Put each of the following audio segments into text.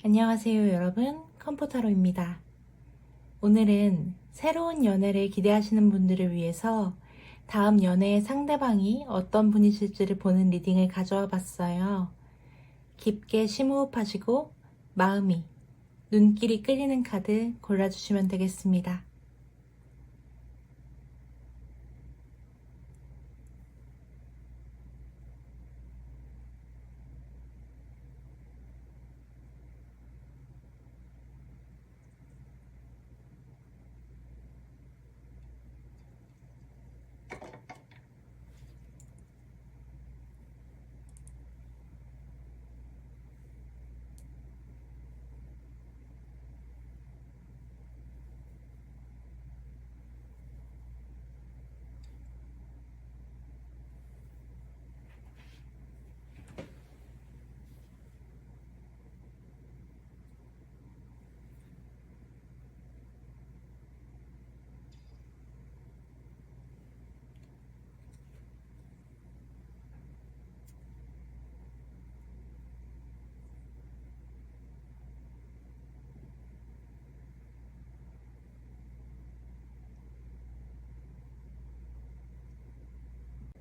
안녕하세요 여러분, 컴포타로입니다. 오늘은 새로운 연애를 기대하시는 분들을 위해서 다음 연애의 상대방이 어떤 분이실지를 보는 리딩을 가져와 봤어요. 깊게 심호흡하시고 마음이, 눈길이 끌리는 카드 골라주시면 되겠습니다.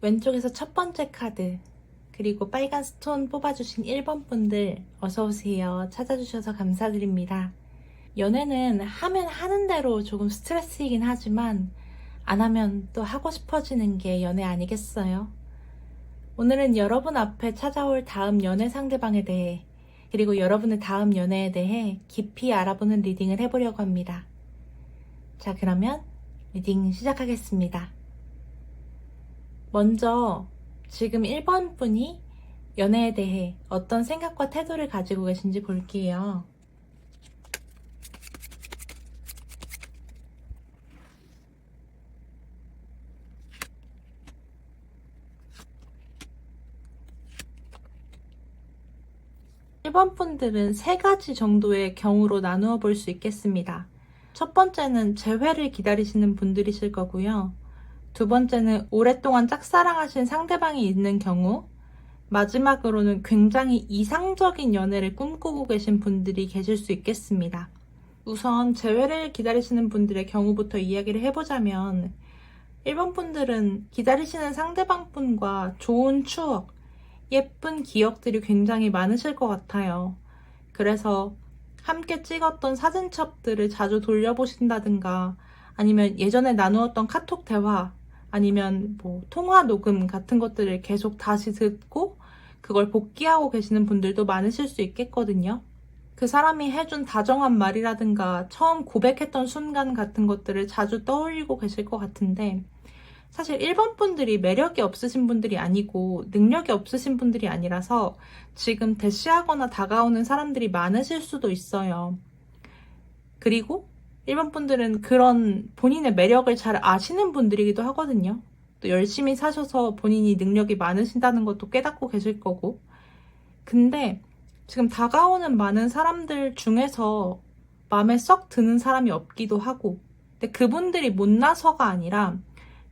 왼쪽에서 첫 번째 카드, 그리고 빨간 스톤 뽑아주신 1번 분들 어서오세요. 찾아주셔서 감사드립니다. 연애는 하면 하는 대로 조금 스트레스이긴 하지만 안 하면 또 하고 싶어지는 게 연애 아니겠어요? 오늘은 여러분 앞에 찾아올 다음 연애 상대방에 대해, 그리고 여러분의 다음 연애에 대해 깊이 알아보는 리딩을 해보려고 합니다. 자, 그러면 리딩 시작하겠습니다. 먼저 지금 1번 분이 연애에 대해 어떤 생각과 태도를 가지고 계신지 볼게요. 1번 분들은 3가지 정도의 경우로 나누어 볼 수 있겠습니다. 첫 번째는 재회를 기다리시는 분들이실 거고요. 두 번째는 오랫동안 짝사랑하신 상대방이 있는 경우, 마지막으로는 굉장히 이상적인 연애를 꿈꾸고 계신 분들이 계실 수 있겠습니다. 우선 재회를 기다리시는 분들의 경우부터 이야기를 해보자면 1번 분들은 기다리시는 상대방 분과 좋은 추억, 예쁜 기억들이 굉장히 많으실 것 같아요. 그래서 함께 찍었던 사진첩들을 자주 돌려보신다든가 아니면 예전에 나누었던 카톡 대화 아니면 뭐 통화 녹음 같은 것들을 계속 다시 듣고 그걸 복기하고 계시는 분들도 많으실 수 있겠거든요. 그 사람이 해준 다정한 말이라든가 처음 고백했던 순간 같은 것들을 자주 떠올리고 계실 것 같은데 사실 1번 분들이 매력이 없으신 분들이 아니고 능력이 없으신 분들이 아니라서 지금 대시하거나 다가오는 사람들이 많으실 수도 있어요. 그리고 1번 분들은 그런 본인의 매력을 잘 아시는 분들이기도 하거든요. 또 열심히 사셔서 본인이 능력이 많으신다는 것도 깨닫고 계실 거고. 근데 지금 다가오는 많은 사람들 중에서 마음에 썩 드는 사람이 없기도 하고, 근데 그분들이 못나서가 아니라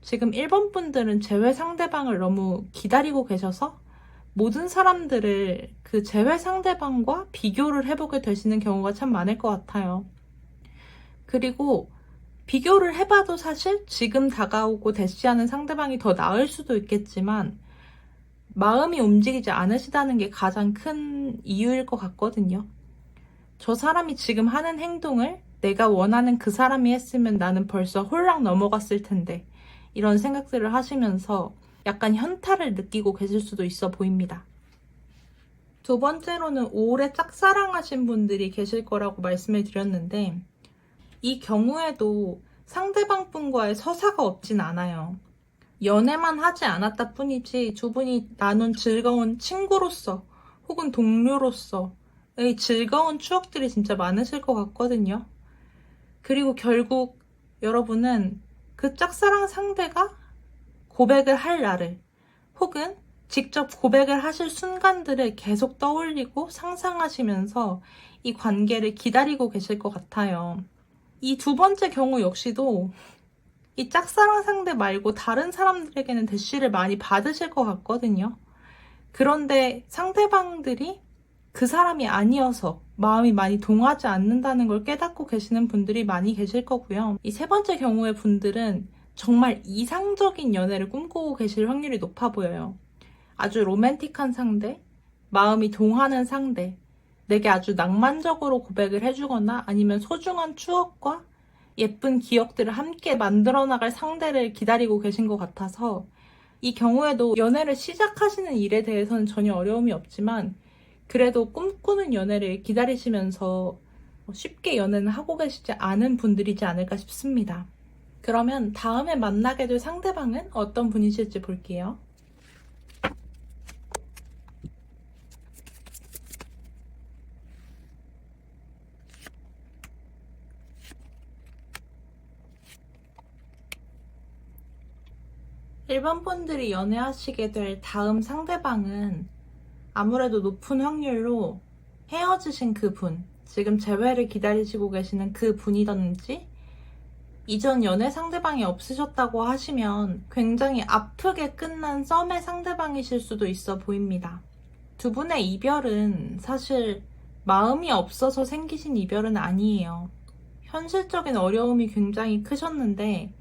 지금 1번 분들은 재회 상대방을 너무 기다리고 계셔서 모든 사람들을 그 재회 상대방과 비교를 해보게 되시는 경우가 참 많을 것 같아요. 그리고 비교를 해봐도 사실 지금 다가오고 대시하는 상대방이 더 나을 수도 있겠지만 마음이 움직이지 않으시다는 게 가장 큰 이유일 것 같거든요. 저 사람이 지금 하는 행동을 내가 원하는 그 사람이 했으면 나는 벌써 홀랑 넘어갔을 텐데 이런 생각들을 하시면서 약간 현타를 느끼고 계실 수도 있어 보입니다. 두 번째로는 오래 짝사랑하신 분들이 계실 거라고 말씀을 드렸는데 이 경우에도 상대방 분과의 서사가 없진 않아요. 연애만 하지 않았다 뿐이지 두 분이 나눈 즐거운 친구로서 혹은 동료로서의 즐거운 추억들이 진짜 많으실 것 같거든요. 그리고 결국 여러분은 그 짝사랑 상대가 고백을 할 날을 혹은 직접 고백을 하실 순간들을 계속 떠올리고 상상하시면서 이 관계를 기다리고 계실 것 같아요. 이 두 번째 경우 역시도 이 짝사랑 상대 말고 다른 사람들에게는 대시를 많이 받으실 것 같거든요. 그런데 상대방들이 그 사람이 아니어서 마음이 많이 동하지 않는다는 걸 깨닫고 계시는 분들이 많이 계실 거고요. 이 세 번째 경우의 분들은 정말 이상적인 연애를 꿈꾸고 계실 확률이 높아 보여요. 아주 로맨틱한 상대, 마음이 동하는 상대, 내게 아주 낭만적으로 고백을 해주거나 아니면 소중한 추억과 예쁜 기억들을 함께 만들어 나갈 상대를 기다리고 계신 것 같아서 이 경우에도 연애를 시작하시는 일에 대해서는 전혀 어려움이 없지만 그래도 꿈꾸는 연애를 기다리시면서 쉽게 연애는 하고 계시지 않은 분들이지 않을까 싶습니다. 그러면 다음에 만나게 될 상대방은 어떤 분이실지 볼게요. 일반 분들이 연애하시게 될 다음 상대방은 아무래도 높은 확률로 헤어지신 그 분, 지금 재회를 기다리시고 계시는 그 분이든지 이전 연애 상대방이 없으셨다고 하시면 굉장히 아프게 끝난 썸의 상대방이실 수도 있어 보입니다. 두 분의 이별은 사실 마음이 없어서 생기신 이별은 아니에요. 현실적인 어려움이 굉장히 크셨는데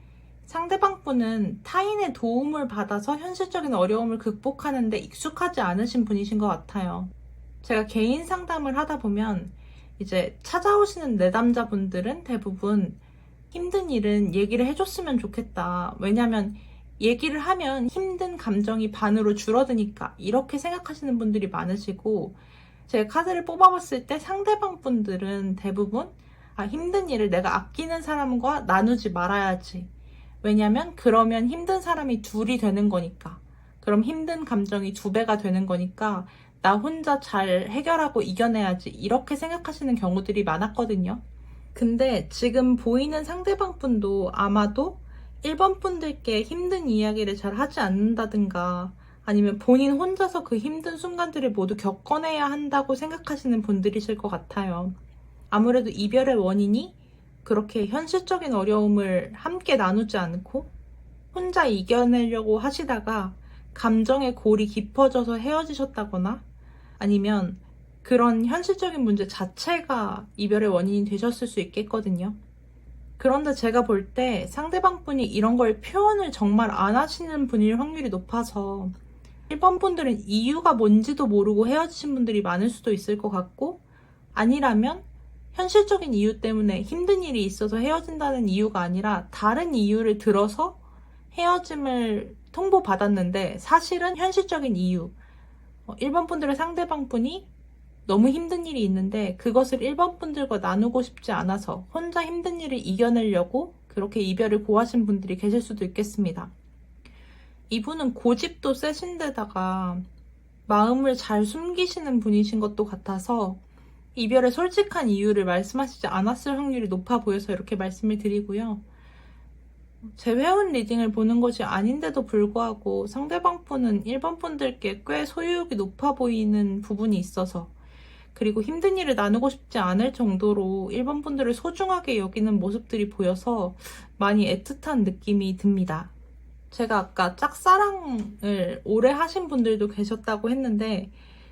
상대방 분은 타인의 도움을 받아서 현실적인 어려움을 극복하는데 익숙하지 않으신 분이신 것 같아요. 제가 개인 상담을 하다 보면 이제 찾아오시는 내담자분들은 대부분 힘든 일은 얘기를 해줬으면 좋겠다. 왜냐면 얘기를 하면 힘든 감정이 반으로 줄어드니까 이렇게 생각하시는 분들이 많으시고 제가 카드를 뽑아봤을 때 상대방 분들은 대부분 힘든 일을 내가 아끼는 사람과 나누지 말아야지. 왜냐면 그러면 힘든 사람이 둘이 되는 거니까. 그럼 힘든 감정이 2배가 되는 거니까 나 혼자 잘 해결하고 이겨내야지. 이렇게 생각하시는 경우들이 많았거든요. 근데 지금 보이는 상대방 분도 아마도 1번 분들께 힘든 이야기를 잘 하지 않는다든가 아니면 본인 혼자서 그 힘든 순간들을 모두 겪어내야 한다고 생각하시는 분들이실 것 같아요. 아무래도 이별의 원인이 그렇게 현실적인 어려움을 함께 나누지 않고 혼자 이겨내려고 하시다가 감정의 골이 깊어져서 헤어지셨다거나 아니면 그런 현실적인 문제 자체가 이별의 원인이 되셨을 수 있겠거든요. 그런데 제가 볼 때 상대방 분이 이런 걸 표현을 정말 안 하시는 분일 확률이 높아서 1번 분들은 이유가 뭔지도 모르고 헤어지신 분들이 많을 수도 있을 것 같고 아니라면 현실적인 이유 때문에 힘든 일이 있어서 헤어진다는 이유가 아니라 다른 이유를 들어서 헤어짐을 통보받았는데 사실은 현실적인 이유 1번 분들의 상대방 분이 너무 힘든 일이 있는데 그것을 1번 분들과 나누고 싶지 않아서 혼자 힘든 일을 이겨내려고 그렇게 이별을 고하신 분들이 계실 수도 있겠습니다. 이분은 고집도 세신데다가 마음을 잘 숨기시는 분이신 것도 같아서 이별의 솔직한 이유를 말씀하시지 않았을 확률이 높아 보여서 이렇게 말씀을 드리고요. 제 회원 리딩을 보는 것이 아닌데도 불구하고 상대방 분은 1번 분들께 꽤 소유욕이 높아 보이는 부분이 있어서 그리고 힘든 일을 나누고 싶지 않을 정도로 1번 분들을 소중하게 여기는 모습들이 보여서 많이 애틋한 느낌이 듭니다. 제가 아까 짝사랑을 오래 하신 분들도 계셨다고 했는데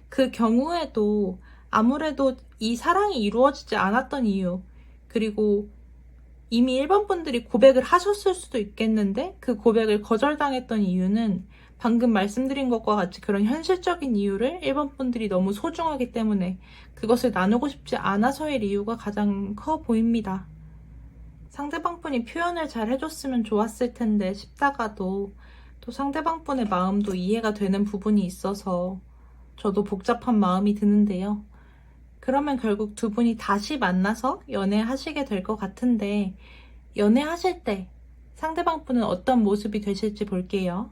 그 경우에도 아무래도 이 사랑이 이루어지지 않았던 이유 그리고 이미 1번 분들이 고백을 하셨을 수도 있겠는데 그 고백을 거절당했던 이유는 방금 말씀드린 것과 같이 그런 현실적인 이유를 1번 분들이 너무 소중하기 때문에 그것을 나누고 싶지 않아서의 이유가 가장 커 보입니다. 상대방 분이 표현을 잘 해줬으면 좋았을 텐데 싶다가도 또 상대방 분의 마음도 이해가 되는 부분이 있어서 저도 복잡한 마음이 드는데요. 그러면 결국 두 분이 다시 만나서 연애하시게 될 것 같은데 연애하실 때 상대방 분은 어떤 모습이 되실지 볼게요.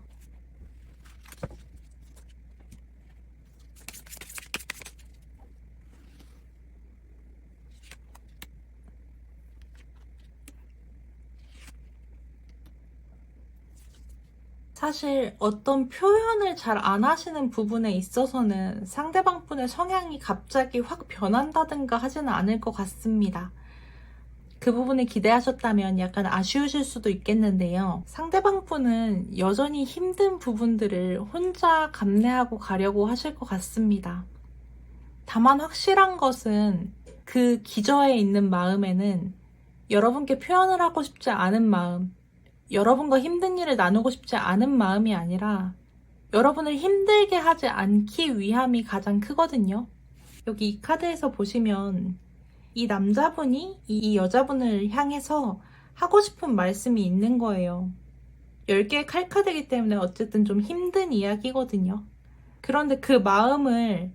사실 어떤 표현을 잘 안 하시는 부분에 있어서는 상대방 분의 성향이 갑자기 확 변한다든가 하지는 않을 것 같습니다. 그 부분을 기대하셨다면 약간 아쉬우실 수도 있겠는데요. 상대방 분은 여전히 힘든 부분들을 혼자 감내하고 가려고 하실 것 같습니다. 다만 확실한 것은 그 기저에 있는 마음에는 여러분께 표현을 하고 싶지 않은 마음, 여러분과 힘든 일을 나누고 싶지 않은 마음이 아니라 여러분을 힘들게 하지 않기 위함이 가장 크거든요. 여기 이 카드에서 보시면 이 남자분이 이 여자분을 향해서 하고 싶은 말씀이 있는 거예요. 10개의 칼카드이기 때문에 어쨌든 좀 힘든 이야기거든요. 그런데 그 마음을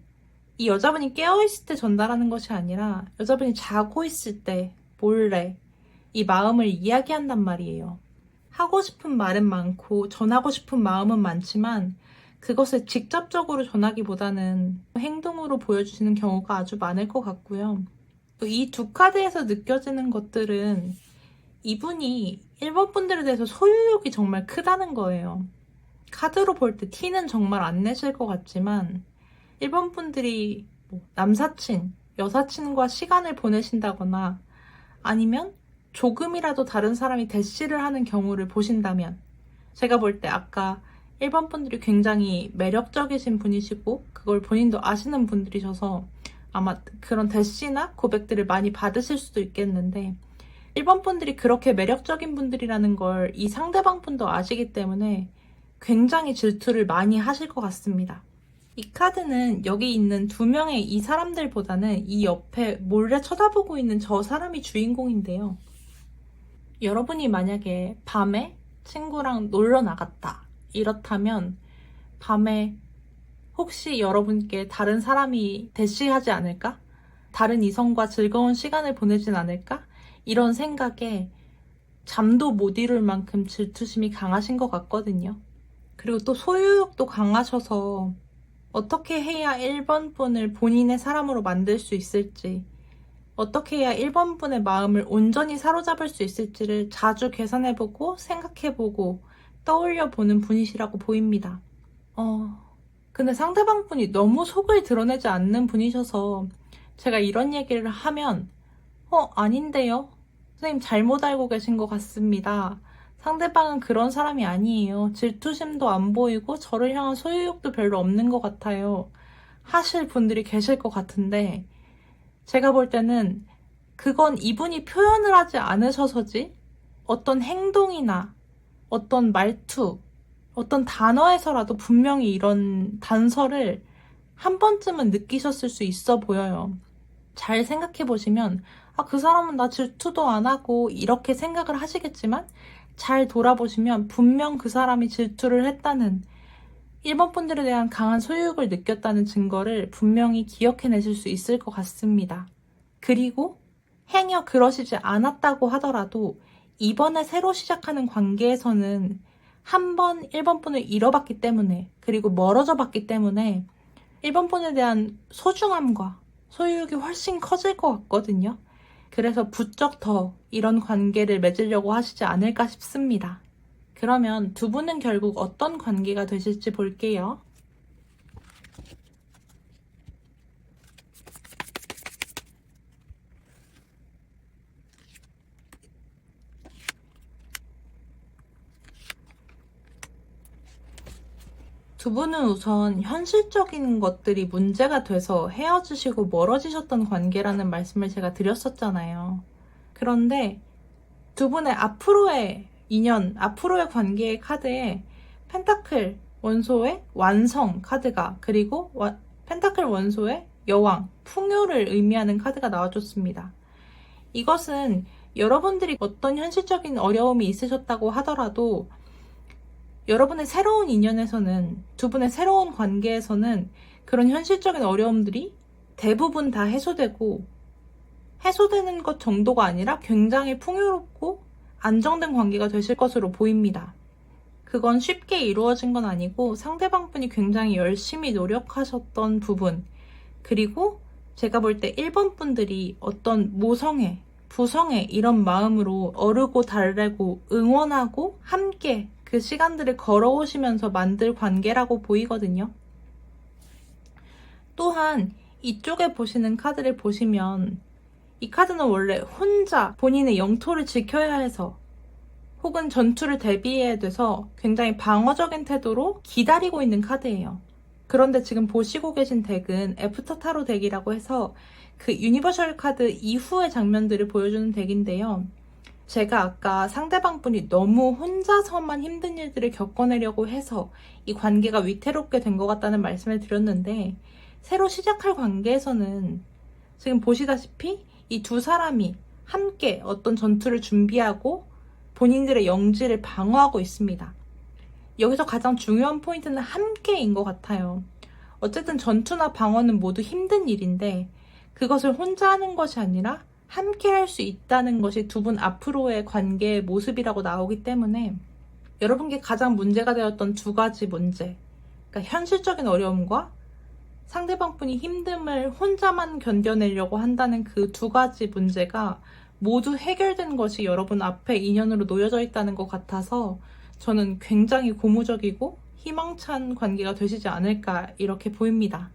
이 여자분이 깨어있을 때 전달하는 것이 아니라 여자분이 자고 있을 때 몰래 이 마음을 이야기한단 말이에요. 하고 싶은 말은 많고 전하고 싶은 마음은 많지만 그것을 직접적으로 전하기보다는 행동으로 보여주시는 경우가 아주 많을 것 같고요. 이 두 카드에서 느껴지는 것들은 이분이 1번 분들에 대해서 소유욕이 정말 크다는 거예요. 카드로 볼 때 티는 정말 안 내실 것 같지만 1번 분들이 남사친, 여사친과 시간을 보내신다거나 아니면 조금이라도 다른 사람이 대시를 하는 경우를 보신다면 제가 볼 때 아까 1번 분들이 굉장히 매력적이신 분이시고 그걸 본인도 아시는 분들이셔서 아마 그런 대시나 고백들을 많이 받으실 수도 있겠는데 1번 분들이 그렇게 매력적인 분들이라는 걸 이 상대방 분도 아시기 때문에 굉장히 질투를 많이 하실 것 같습니다. 이 카드는 여기 있는 2명의 이 사람들보다는 이 옆에 몰래 쳐다보고 있는 저 사람이 주인공인데요. 여러분이 만약에 밤에 친구랑 놀러 나갔다. 이렇다면 밤에 혹시 여러분께 다른 사람이 대시하지 않을까? 다른 이성과 즐거운 시간을 보내진 않을까? 이런 생각에 잠도 못 이룰 만큼 질투심이 강하신 것 같거든요. 그리고 또 소유욕도 강하셔서 어떻게 해야 1번 분을 본인의 사람으로 만들 수 있을지, 어떻게 해야 1번 분의 마음을 온전히 사로잡을 수 있을지를 자주 계산해보고 생각해보고 떠올려보는 분이시라고 보입니다. 근데 상대방 분이 너무 속을 드러내지 않는 분이셔서 제가 이런 얘기를 하면 아닌데요? 선생님 잘못 알고 계신 것 같습니다. 상대방은 그런 사람이 아니에요. 질투심도 안 보이고 저를 향한 소유욕도 별로 없는 것 같아요. 하실 분들이 계실 것 같은데 제가 볼 때는 그건 이분이 표현을 하지 않으셔서지 어떤 행동이나 어떤 말투, 어떤 단어에서라도 분명히 이런 단서를 한 번쯤은 느끼셨을 수 있어 보여요. 잘 생각해 보시면 그 사람은 나 질투도 안 하고 이렇게 생각을 하시겠지만 잘 돌아보시면 분명 그 사람이 질투를 했다는 1번 분들에 대한 강한 소유욕을 느꼈다는 증거를 분명히 기억해내실 수 있을 것 같습니다. 그리고 행여 그러시지 않았다고 하더라도 이번에 새로 시작하는 관계에서는 한 번 1번 분을 잃어봤기 때문에 그리고 멀어져 봤기 때문에 1번 분에 대한 소중함과 소유욕이 훨씬 커질 것 같거든요. 그래서 부쩍 더 이런 관계를 맺으려고 하시지 않을까 싶습니다. 그러면 두 분은 결국 어떤 관계가 되실지 볼게요. 두 분은 우선 현실적인 것들이 문제가 돼서 헤어지시고 멀어지셨던 관계라는 말씀을 제가 드렸었잖아요. 그런데 두 분의 앞으로의 인연, 앞으로의 관계의 카드에 펜타클 원소의 완성 카드가 그리고 펜타클 원소의 여왕, 풍요를 의미하는 카드가 나와줬습니다. 이것은 여러분들이 어떤 현실적인 어려움이 있으셨다고 하더라도 여러분의 새로운 인연에서는, 두 분의 새로운 관계에서는 그런 현실적인 어려움들이 대부분 다 해소되고 해소되는 것 정도가 아니라 굉장히 풍요롭고 안정된 관계가 되실 것으로 보입니다. 그건 쉽게 이루어진 건 아니고 상대방 분이 굉장히 열심히 노력하셨던 부분, 그리고 제가 볼 때 1번 분들이 어떤 모성애, 부성애 이런 마음으로 어르고 달래고 응원하고 함께 그 시간들을 걸어오시면서 만들 관계라고 보이거든요. 또한 이쪽에 보시는 카드를 보시면 이 카드는 원래 혼자 본인의 영토를 지켜야 해서 혹은 전투를 대비해야 돼서 굉장히 방어적인 태도로 기다리고 있는 카드예요. 그런데 지금 보시고 계신 덱은 애프터 타로 덱이라고 해서 그 유니버셜 카드 이후의 장면들을 보여주는 덱인데요. 제가 아까 상대방 분이 너무 혼자서만 힘든 일들을 겪어내려고 해서 이 관계가 위태롭게 된 것 같다는 말씀을 드렸는데, 새로 시작할 관계에서는 지금 보시다시피 이 두 사람이 함께 어떤 전투를 준비하고 본인들의 영지를 방어하고 있습니다. 여기서 가장 중요한 포인트는 함께인 것 같아요. 어쨌든 전투나 방어는 모두 힘든 일인데 그것을 혼자 하는 것이 아니라 함께 할 수 있다는 것이 두 분 앞으로의 관계의 모습이라고 나오기 때문에 여러분께 가장 문제가 되었던 두 가지 문제, 그러니까 현실적인 어려움과 상대방 분이 힘듦을 혼자만 견뎌내려고 한다는 그 두 가지 문제가 모두 해결된 것이 여러분 앞에 인연으로 놓여져 있다는 것 같아서 저는 굉장히 고무적이고 희망찬 관계가 되시지 않을까 이렇게 보입니다.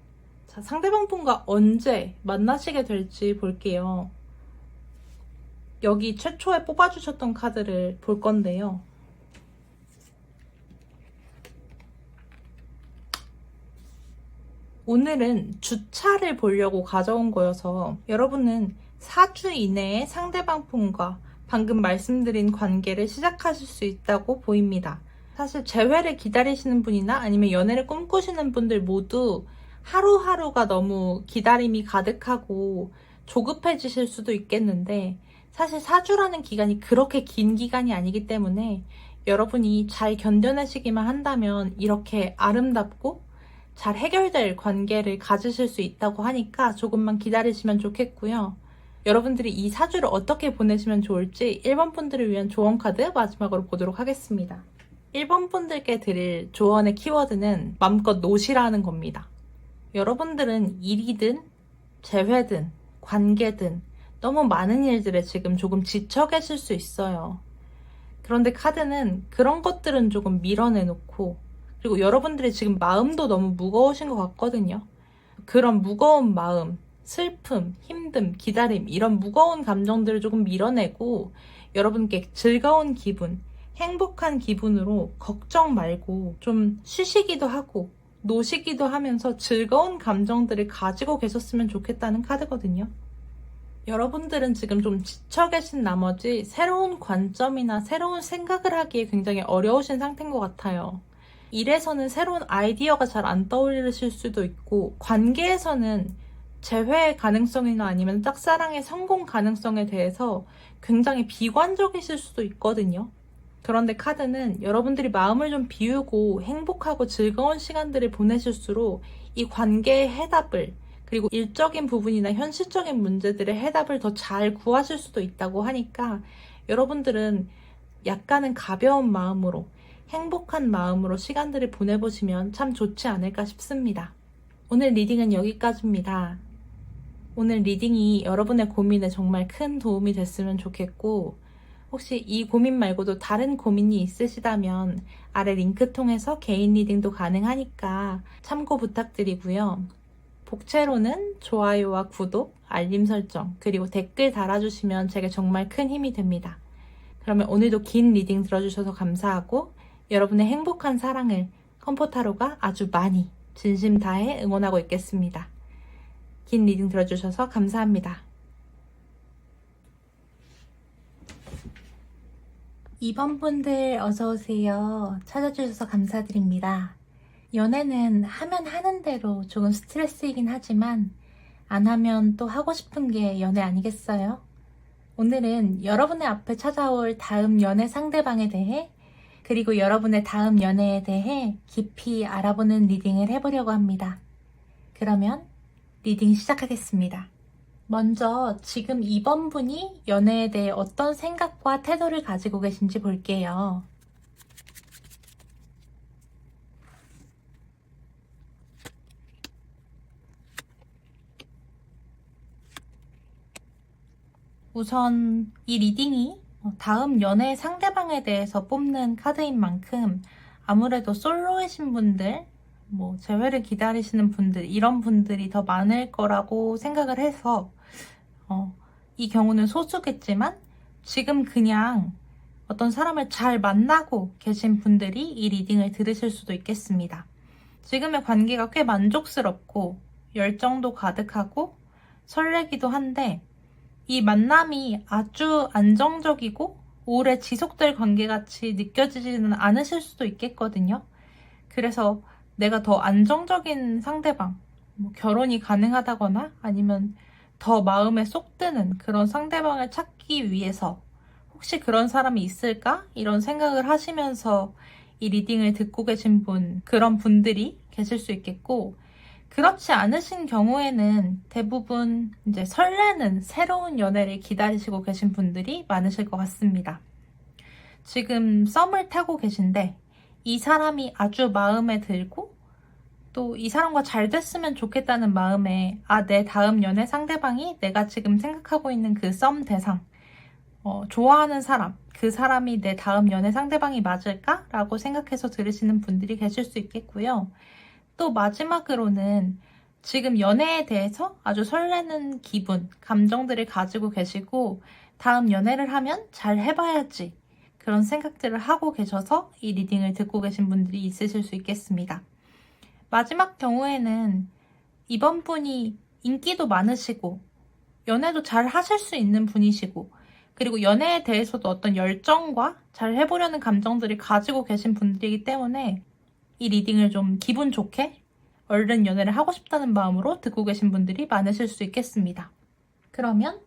자, 상대방 분과 언제 만나시게 될지 볼게요. 여기 최초에 뽑아주셨던 카드를 볼 건데요. 오늘은 주차를 보려고 가져온 거여서 여러분은 4주 이내에 상대방 분과 방금 말씀드린 관계를 시작하실 수 있다고 보입니다. 사실 재회를 기다리시는 분이나 아니면 연애를 꿈꾸시는 분들 모두 하루하루가 너무 기다림이 가득하고 조급해지실 수도 있겠는데, 사실 4주라는 기간이 그렇게 긴 기간이 아니기 때문에 여러분이 잘 견뎌내시기만 한다면 이렇게 아름답고 잘 해결될 관계를 가지실 수 있다고 하니까 조금만 기다리시면 좋겠고요. 여러분들이 이 4주를 어떻게 보내시면 좋을지 1번 분들을 위한 조언 카드 마지막으로 보도록 하겠습니다. 1번 분들께 드릴 조언의 키워드는 마음껏 노시라는 겁니다. 여러분들은 일이든 재회든 관계든 너무 많은 일들에 지금 조금 지쳐 계실 수 있어요. 그런데 카드는 그런 것들은 조금 밀어내놓고, 그리고 여러분들이 지금 마음도 너무 무거우신 것 같거든요. 그런 무거운 마음, 슬픔, 힘듦, 기다림, 이런 무거운 감정들을 조금 밀어내고 여러분께 즐거운 기분, 행복한 기분으로 걱정 말고 좀 쉬시기도 하고 노시기도 하면서 즐거운 감정들을 가지고 계셨으면 좋겠다는 카드거든요. 여러분들은 지금 좀 지쳐 계신 나머지 새로운 관점이나 새로운 생각을 하기에 굉장히 어려우신 상태인 것 같아요. 일에서는 새로운 아이디어가 잘 안 떠오르실 수도 있고, 관계에서는 재회 가능성이나 아니면 짝사랑의 성공 가능성에 대해서 굉장히 비관적이실 수도 있거든요. 그런데 카드는 여러분들이 마음을 좀 비우고 행복하고 즐거운 시간들을 보내실수록 이 관계의 해답을, 그리고 일적인 부분이나 현실적인 문제들의 해답을 더 잘 구하실 수도 있다고 하니까 여러분들은 약간은 가벼운 마음으로, 행복한 마음으로 시간들을 보내보시면 참 좋지 않을까 싶습니다. 오늘 리딩은 여기까지입니다. 오늘 리딩이 여러분의 고민에 정말 큰 도움이 됐으면 좋겠고, 혹시 이 고민 말고도 다른 고민이 있으시다면 아래 링크 통해서 개인 리딩도 가능하니까 참고 부탁드리고요. 복채로는 좋아요와 구독, 알림 설정, 그리고 댓글 달아주시면 제게 정말 큰 힘이 됩니다. 그러면 오늘도 긴 리딩 들어주셔서 감사하고 여러분의 행복한 사랑을 컴포타로가 아주 많이 진심 다해 응원하고 있겠습니다. 긴 리딩 들어주셔서 감사합니다. 2번 분들 어서오세요. 찾아주셔서 감사드립니다. 연애는 하면 하는 대로 조금 스트레스이긴 하지만 안 하면 또 하고 싶은 게 연애 아니겠어요? 오늘은 여러분의 앞에 찾아올 다음 연애 상대방에 대해, 그리고 여러분의 다음 연애에 대해 깊이 알아보는 리딩을 해보려고 합니다. 그러면 리딩 시작하겠습니다. 먼저 지금 2번 분이 연애에 대해 어떤 생각과 태도를 가지고 계신지 볼게요. 우선 이 리딩이 다음 연애 상대방에 대해서 뽑는 카드인 만큼 아무래도 솔로이신 분들, 재회를 기다리시는 분들, 이런 분들이 더 많을 거라고 생각을 해서 이 경우는 소수겠지만 지금 그냥 어떤 사람을 잘 만나고 계신 분들이 이 리딩을 들으실 수도 있겠습니다. 지금의 관계가 꽤 만족스럽고 열정도 가득하고 설레기도 한데 이 만남이 아주 안정적이고 오래 지속될 관계같이 느껴지지는 않으실 수도 있겠거든요. 그래서 내가 더 안정적인 상대방, 뭐 결혼이 가능하다거나 아니면 더 마음에 쏙 드는 그런 상대방을 찾기 위해서 혹시 그런 사람이 있을까? 이런 생각을 하시면서 이 리딩을 듣고 계신 그런 분들이 계실 수 있겠고, 그렇지 않으신 경우에는 대부분 이제 설레는 새로운 연애를 기다리시고 계신 분들이 많으실 것 같습니다. 지금 썸을 타고 계신데 이 사람이 아주 마음에 들고 또 이 사람과 잘 됐으면 좋겠다는 마음에 내 다음 연애 상대방이 내가 지금 생각하고 있는 그 썸 대상, 좋아하는 사람, 그 사람이 내 다음 연애 상대방이 맞을까? 라고 생각해서 들으시는 분들이 계실 수 있겠고요. 또 마지막으로는 지금 연애에 대해서 아주 설레는 기분, 감정들을 가지고 계시고 다음 연애를 하면 잘 해봐야지 그런 생각들을 하고 계셔서 이 리딩을 듣고 계신 분들이 있으실 수 있겠습니다. 마지막 경우에는 이번 분이 인기도 많으시고 연애도 잘 하실 수 있는 분이시고 그리고 연애에 대해서도 어떤 열정과 잘 해보려는 감정들을 가지고 계신 분들이기 때문에 이 리딩을 좀 기분 좋게 얼른 연애를 하고 싶다는 마음으로 듣고 계신 분들이 많으실 수 있겠습니다. 그러면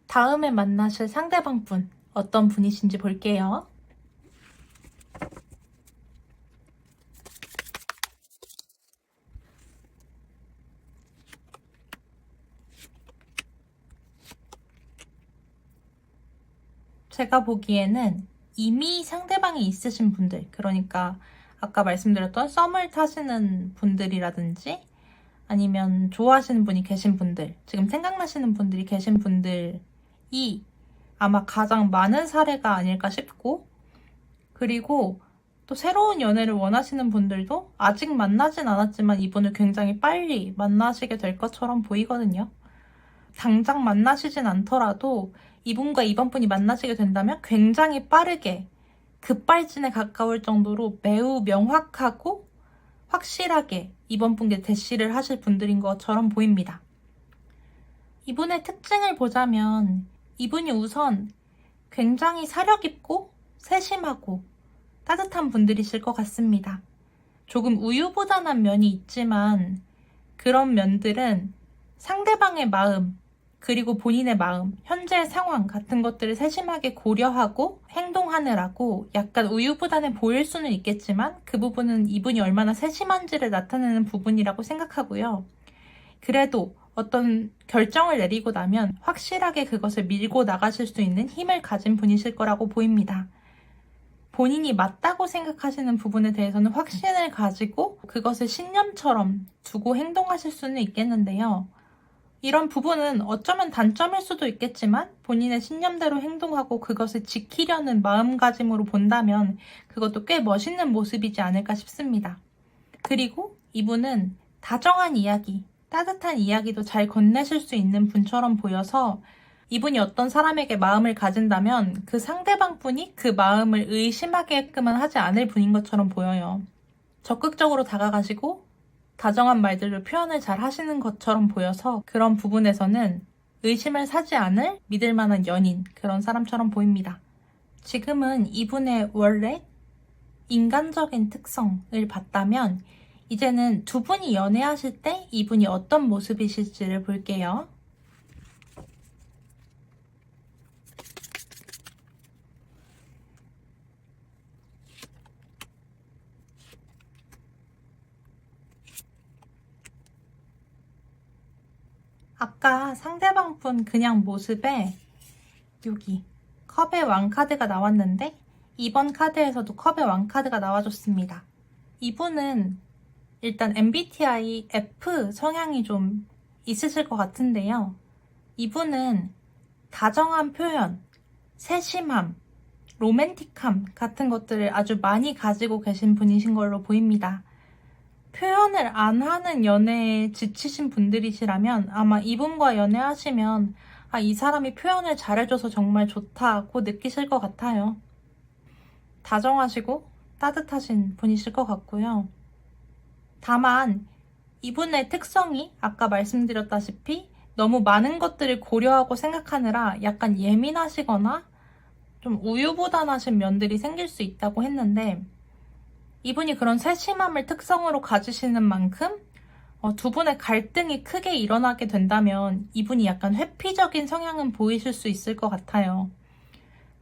다음에 만나실 상대방 분 어떤 분이신지 볼게요. 제가 보기에는 이미 상대방이 있으신 분들, 그러니까 아까 말씀드렸던 썸을 타시는 분들이라든지 아니면 좋아하시는 분이 계신 분들, 지금 생각나시는 분들이 계신 분들이 아마 가장 많은 사례가 아닐까 싶고, 그리고 또 새로운 연애를 원하시는 분들도 아직 만나진 않았지만 이분을 굉장히 빨리 만나시게 될 것처럼 보이거든요. 당장 만나시진 않더라도 이분과 이번 분이 만나시게 된다면 굉장히 빠르게 급발진에 가까울 정도로 매우 명확하고 확실하게 이번 분께 대시를 하실 분들인 것처럼 보입니다. 이분의 특징을 보자면 이분이 우선 굉장히 사려 깊고 세심하고 따뜻한 분들이실 것 같습니다. 조금 우유부단한 면이 있지만 그런 면들은 상대방의 마음, 그리고 본인의 마음, 현재의 상황 같은 것들을 세심하게 고려하고 행동하느라고 약간 우유부단해 보일 수는 있겠지만 그 부분은 이분이 얼마나 세심한지를 나타내는 부분이라고 생각하고요. 그래도 어떤 결정을 내리고 나면 확실하게 그것을 밀고 나가실 수 있는 힘을 가진 분이실 거라고 보입니다. 본인이 맞다고 생각하시는 부분에 대해서는 확신을 가지고 그것을 신념처럼 두고 행동하실 수는 있겠는데요. 이런 부분은 어쩌면 단점일 수도 있겠지만 본인의 신념대로 행동하고 그것을 지키려는 마음가짐으로 본다면 그것도 꽤 멋있는 모습이지 않을까 싶습니다. 그리고 이분은 다정한 이야기, 따뜻한 이야기도 잘 건네실 수 있는 분처럼 보여서 이분이 어떤 사람에게 마음을 가진다면 그 상대방 분이 그 마음을 의심하게끔은 하지 않을 분인 것처럼 보여요. 적극적으로 다가가시고 다정한 말들로 표현을 잘 하시는 것처럼 보여서 그런 부분에서는 의심을 사지 않을 믿을 만한 연인, 그런 사람처럼 보입니다. 지금은 이분의 원래 인간적인 특성을 봤다면 이제는 두 분이 연애하실 때 이분이 어떤 모습이실지를 볼게요. 아까 상대방 분 그냥 모습에 여기 컵의 왕카드가 나왔는데 이번 카드에서도 컵의 왕카드가 나와줬습니다. 이분은 일단 MBTI F 성향이 좀 있으실 것 같은데요. 이분은 다정한 표현, 세심함, 로맨틱함 같은 것들을 아주 많이 가지고 계신 분이신 걸로 보입니다. 표현을 안 하는 연애에 지치신 분들이시라면 아마 이분과 연애하시면 이 사람이 표현을 잘해줘서 정말 좋다고 느끼실 것 같아요. 다정하시고 따뜻하신 분이실 것 같고요. 다만 이분의 특성이 아까 말씀드렸다시피 너무 많은 것들을 고려하고 생각하느라 약간 예민하시거나 좀 우유부단하신 면들이 생길 수 있다고 했는데, 이분이 그런 세심함을 특성으로 가지시는 만큼 두 분의 갈등이 크게 일어나게 된다면 이분이 약간 회피적인 성향은 보이실 수 있을 것 같아요.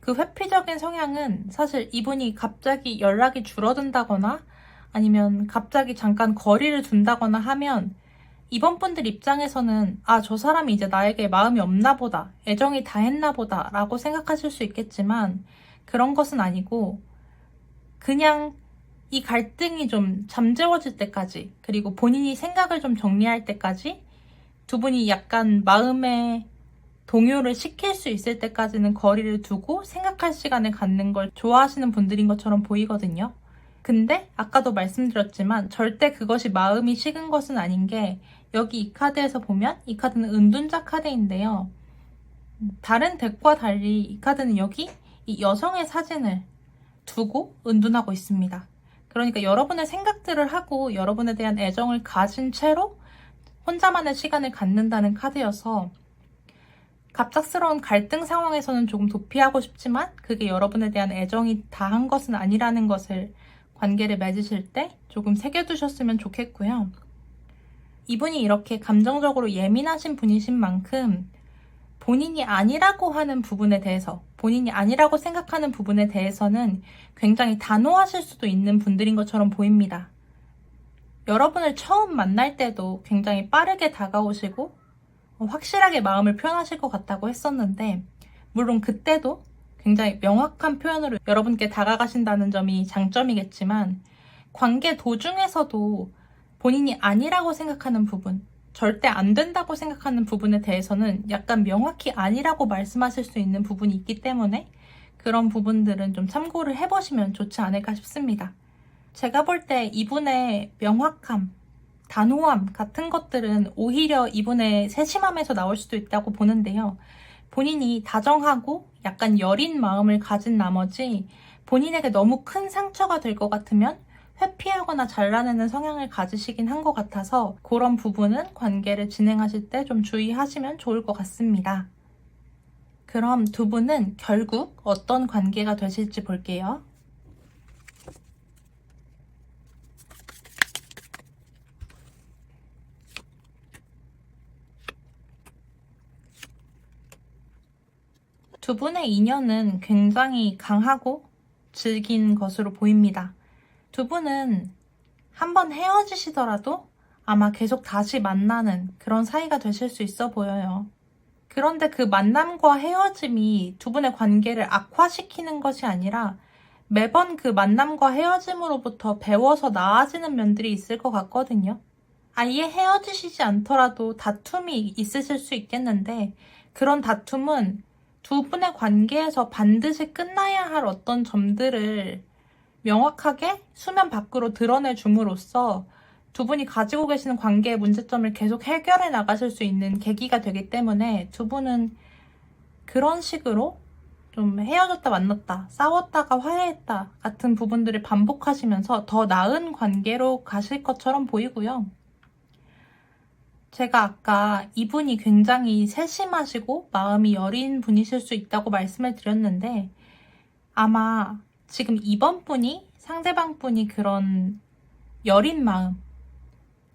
그 회피적인 성향은 사실 이분이 갑자기 연락이 줄어든다거나 아니면 갑자기 잠깐 거리를 둔다거나 하면 이번 분들 입장에서는 저 사람이 이제 나에게 마음이 없나 보다, 애정이 다 했나 보다 라고 생각하실 수 있겠지만 그런 것은 아니고 그냥 이 갈등이 좀 잠재워질 때까지, 그리고 본인이 생각을 좀 정리할 때까지 두 분이 약간 마음의 동요를 시킬 수 있을 때까지는 거리를 두고 생각할 시간을 갖는 걸 좋아하시는 분들인 것처럼 보이거든요. 근데 아까도 말씀드렸지만 절대 그것이 마음이 식은 것은 아닌 게, 여기 이 카드에서 보면 이 카드는 은둔자 카드인데요. 다른 덱과 달리 이 카드는 여기 이 여성의 사진을 두고 은둔하고 있습니다. 그러니까 여러분의 생각들을 하고 여러분에 대한 애정을 가진 채로 혼자만의 시간을 갖는다는 카드여서, 갑작스러운 갈등 상황에서는 조금 도피하고 싶지만 그게 여러분에 대한 애정이 다한 것은 아니라는 것을 관계를 맺으실 때 조금 새겨두셨으면 좋겠고요. 이분이 이렇게 감정적으로 예민하신 분이신 만큼 본인이 아니라고 하는 부분에 대해서, 본인이 아니라고 생각하는 부분에 대해서는 굉장히 단호하실 수도 있는 분들인 것처럼 보입니다. 여러분을 처음 만날 때도 굉장히 빠르게 다가오시고 확실하게 마음을 표현하실 것 같다고 했었는데, 물론 그때도 굉장히 명확한 표현으로 여러분께 다가가신다는 점이 장점이겠지만, 관계 도중에서도 본인이 아니라고 생각하는 부분, 절대 안 된다고 생각하는 부분에 대해서는 약간 명확히 아니라고 말씀하실 수 있는 부분이 있기 때문에 그런 부분들은 좀 참고를 해보시면 좋지 않을까 싶습니다. 제가 볼 때 이분의 명확함, 단호함 같은 것들은 오히려 이분의 세심함에서 나올 수도 있다고 보는데요. 본인이 다정하고 약간 여린 마음을 가진 나머지 본인에게 너무 큰 상처가 될 것 같으면 회피하거나 잘라내는 성향을 가지시긴 한 것 같아서 그런 부분은 관계를 진행하실 때 좀 주의하시면 좋을 것 같습니다. 그럼 두 분은 결국 어떤 관계가 되실지 볼게요. 두 분의 인연은 굉장히 강하고 질긴 것으로 보입니다. 두 분은 한번 헤어지시더라도 아마 계속 다시 만나는 그런 사이가 되실 수 있어 보여요. 그런데 그 만남과 헤어짐이 두 분의 관계를 악화시키는 것이 아니라 매번 그 만남과 헤어짐으로부터 배워서 나아지는 면들이 있을 것 같거든요. 아예 헤어지시지 않더라도 다툼이 있으실 수 있겠는데, 그런 다툼은 두 분의 관계에서 반드시 끝나야 할 어떤 점들을 명확하게 수면 밖으로 드러내 줌으로써 두 분이 가지고 계시는 관계의 문제점을 계속 해결해 나가실 수 있는 계기가 되기 때문에, 두 분은 그런 식으로 좀 헤어졌다 만났다, 싸웠다가 화해했다 같은 부분들을 반복하시면서 더 나은 관계로 가실 것처럼 보이고요. 제가 아까 이분이 굉장히 세심하시고 마음이 여린 분이실 수 있다고 말씀을 드렸는데, 아마 지금 이번 분이, 상대방 분이 그런 여린 마음,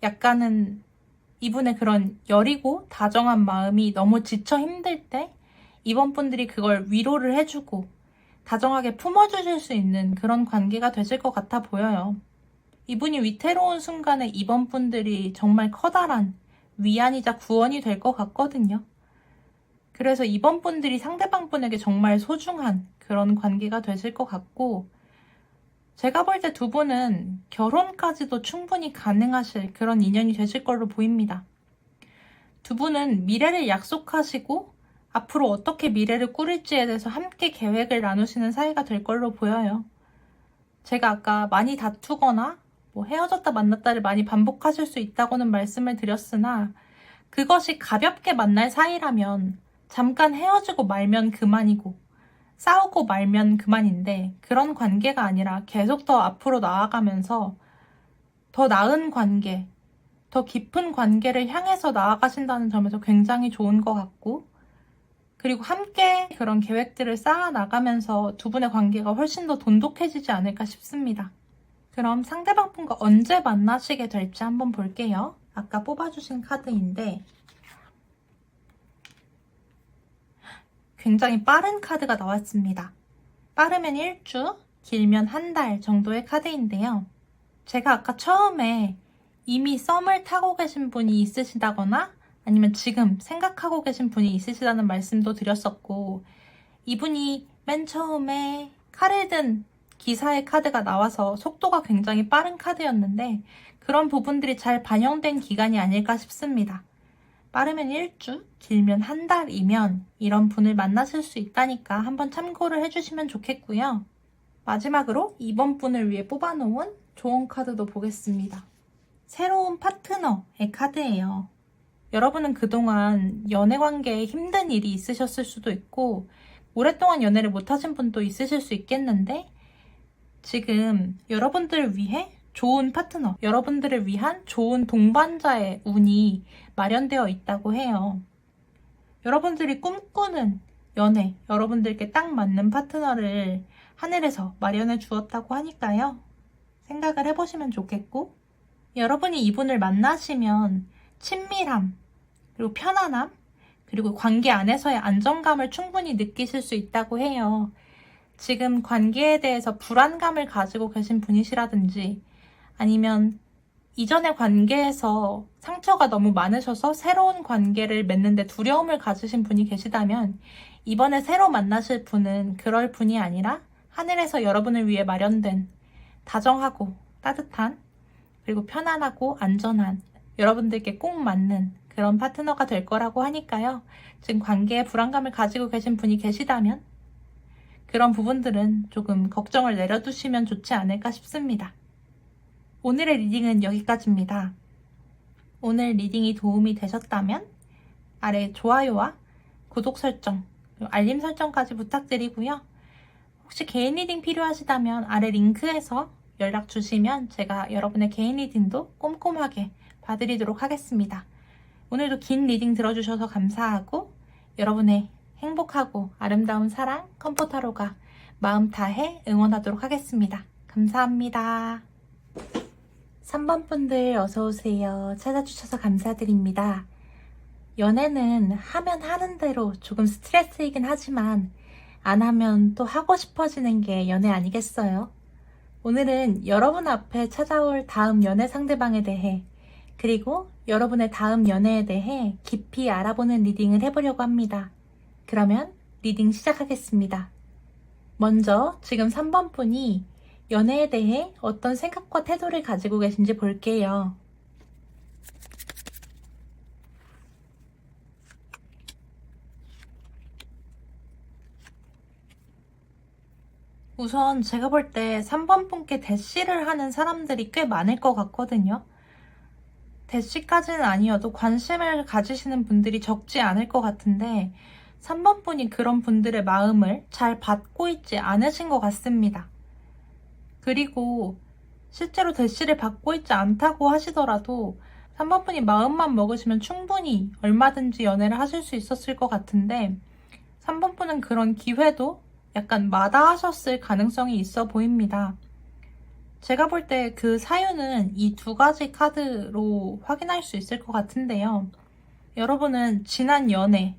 약간은 이분의 그런 여리고 다정한 마음이 너무 지쳐 힘들 때 이번 분들이 그걸 위로를 해주고 다정하게 품어주실 수 있는 그런 관계가 되실 것 같아 보여요. 이분이 위태로운 순간에 이번 분들이 정말 커다란 위안이자 구원이 될 것 같거든요. 그래서 이번 분들이 상대방 분에게 정말 소중한 그런 관계가 되실 것 같고, 제가 볼 때 두 분은 결혼까지도 충분히 가능하실 그런 인연이 되실 걸로 보입니다. 두 분은 미래를 약속하시고 앞으로 어떻게 미래를 꾸릴지에 대해서 함께 계획을 나누시는 사이가 될 걸로 보여요. 제가 아까 많이 다투거나 헤어졌다 만났다를 많이 반복하실 수 있다고는 말씀을 드렸으나, 그것이 가볍게 만날 사이라면 잠깐 헤어지고 말면 그만이고 싸우고 말면 그만인데, 그런 관계가 아니라 계속 더 앞으로 나아가면서 더 나은 관계, 더 깊은 관계를 향해서 나아가신다는 점에서 굉장히 좋은 것 같고, 그리고 함께 그런 계획들을 쌓아 나가면서 두 분의 관계가 훨씬 더 돈독해지지 않을까 싶습니다. 그럼 상대방 분과 언제 만나시게 될지 한번 볼게요. 아까 뽑아주신 카드인데 굉장히 빠른 카드가 나왔습니다. 빠르면 1주, 길면 한 달 정도의 카드인데요. 제가 아까 처음에 이미 썸을 타고 계신 분이 있으시다거나 아니면 지금 생각하고 계신 분이 있으시다는 말씀도 드렸었고, 이분이 맨 처음에 칼을 든 기사의 카드가 나와서 속도가 굉장히 빠른 카드였는데 그런 부분들이 잘 반영된 기간이 아닐까 싶습니다. 빠르면 1주, 길면 한 달이면 이런 분을 만나실 수 있다니까 한번 참고를 해주시면 좋겠고요. 마지막으로 이번 분을 위해 뽑아놓은 조언 카드도 보겠습니다. 새로운 파트너의 카드예요. 여러분은 그동안 연애 관계에 힘든 일이 있으셨을 수도 있고 오랫동안 연애를 못하신 분도 있으실 수 있겠는데 지금 여러분들을 위해 좋은 파트너, 여러분들을 위한 좋은 동반자의 운이 마련되어 있다고 해요. 여러분들이 꿈꾸는 연애, 여러분들께 딱 맞는 파트너를 하늘에서 마련해 주었다고 하니까요. 생각을 해보시면 좋겠고, 여러분이 이분을 만나시면 친밀함, 그리고 편안함, 그리고 관계 안에서의 안정감을 충분히 느끼실 수 있다고 해요. 지금 관계에 대해서 불안감을 가지고 계신 분이시라든지 아니면 이전의 관계에서 상처가 너무 많으셔서 새로운 관계를 맺는데 두려움을 가지신 분이 계시다면 이번에 새로 만나실 분은 그럴 분이 아니라 하늘에서 여러분을 위해 마련된 다정하고 따뜻한 그리고 편안하고 안전한 여러분들께 꼭 맞는 그런 파트너가 될 거라고 하니까요. 지금 관계에 불안감을 가지고 계신 분이 계시다면 그런 부분들은 조금 걱정을 내려두시면 좋지 않을까 싶습니다. 오늘의 리딩은 여기까지입니다. 오늘 리딩이 도움이 되셨다면 아래 좋아요와 구독 설정, 그리고 알림 설정까지 부탁드리고요. 혹시 개인 리딩 필요하시다면 아래 링크에서 연락 주시면 제가 여러분의 개인 리딩도 꼼꼼하게 봐드리도록 하겠습니다. 오늘도 긴 리딩 들어주셔서 감사하고 여러분의 행복하고 아름다운 사랑 컴포타로가 마음 다해 응원하도록 하겠습니다. 감사합니다. 3번 분들 어서오세요. 찾아주셔서 감사드립니다. 연애는 하면 하는 대로 조금 스트레스이긴 하지만 안 하면 또 하고 싶어지는 게 연애 아니겠어요? 오늘은 여러분 앞에 찾아올 다음 연애 상대방에 대해 그리고 여러분의 다음 연애에 대해 깊이 알아보는 리딩을 해보려고 합니다. 그러면 리딩 시작하겠습니다. 먼저 지금 3번 분이 연애에 대해 어떤 생각과 태도를 가지고 계신지 볼게요. 우선 제가 볼 때 3번 분께 대시를 하는 사람들이 꽤 많을 것 같거든요. 대시까지는 아니어도 관심을 가지시는 분들이 적지 않을 것 같은데 3번 분이 그런 분들의 마음을 잘 받고 있지 않으신 것 같습니다. 그리고 실제로 대시를 받고 있지 않다고 하시더라도 3번 분이 마음만 먹으시면 충분히 얼마든지 연애를 하실 수 있었을 것 같은데 3번 분은 그런 기회도 약간 마다하셨을 가능성이 있어 보입니다. 제가 볼 때 그 사유는 이 두 가지 카드로 확인할 수 있을 것 같은데요. 여러분은 지난 연애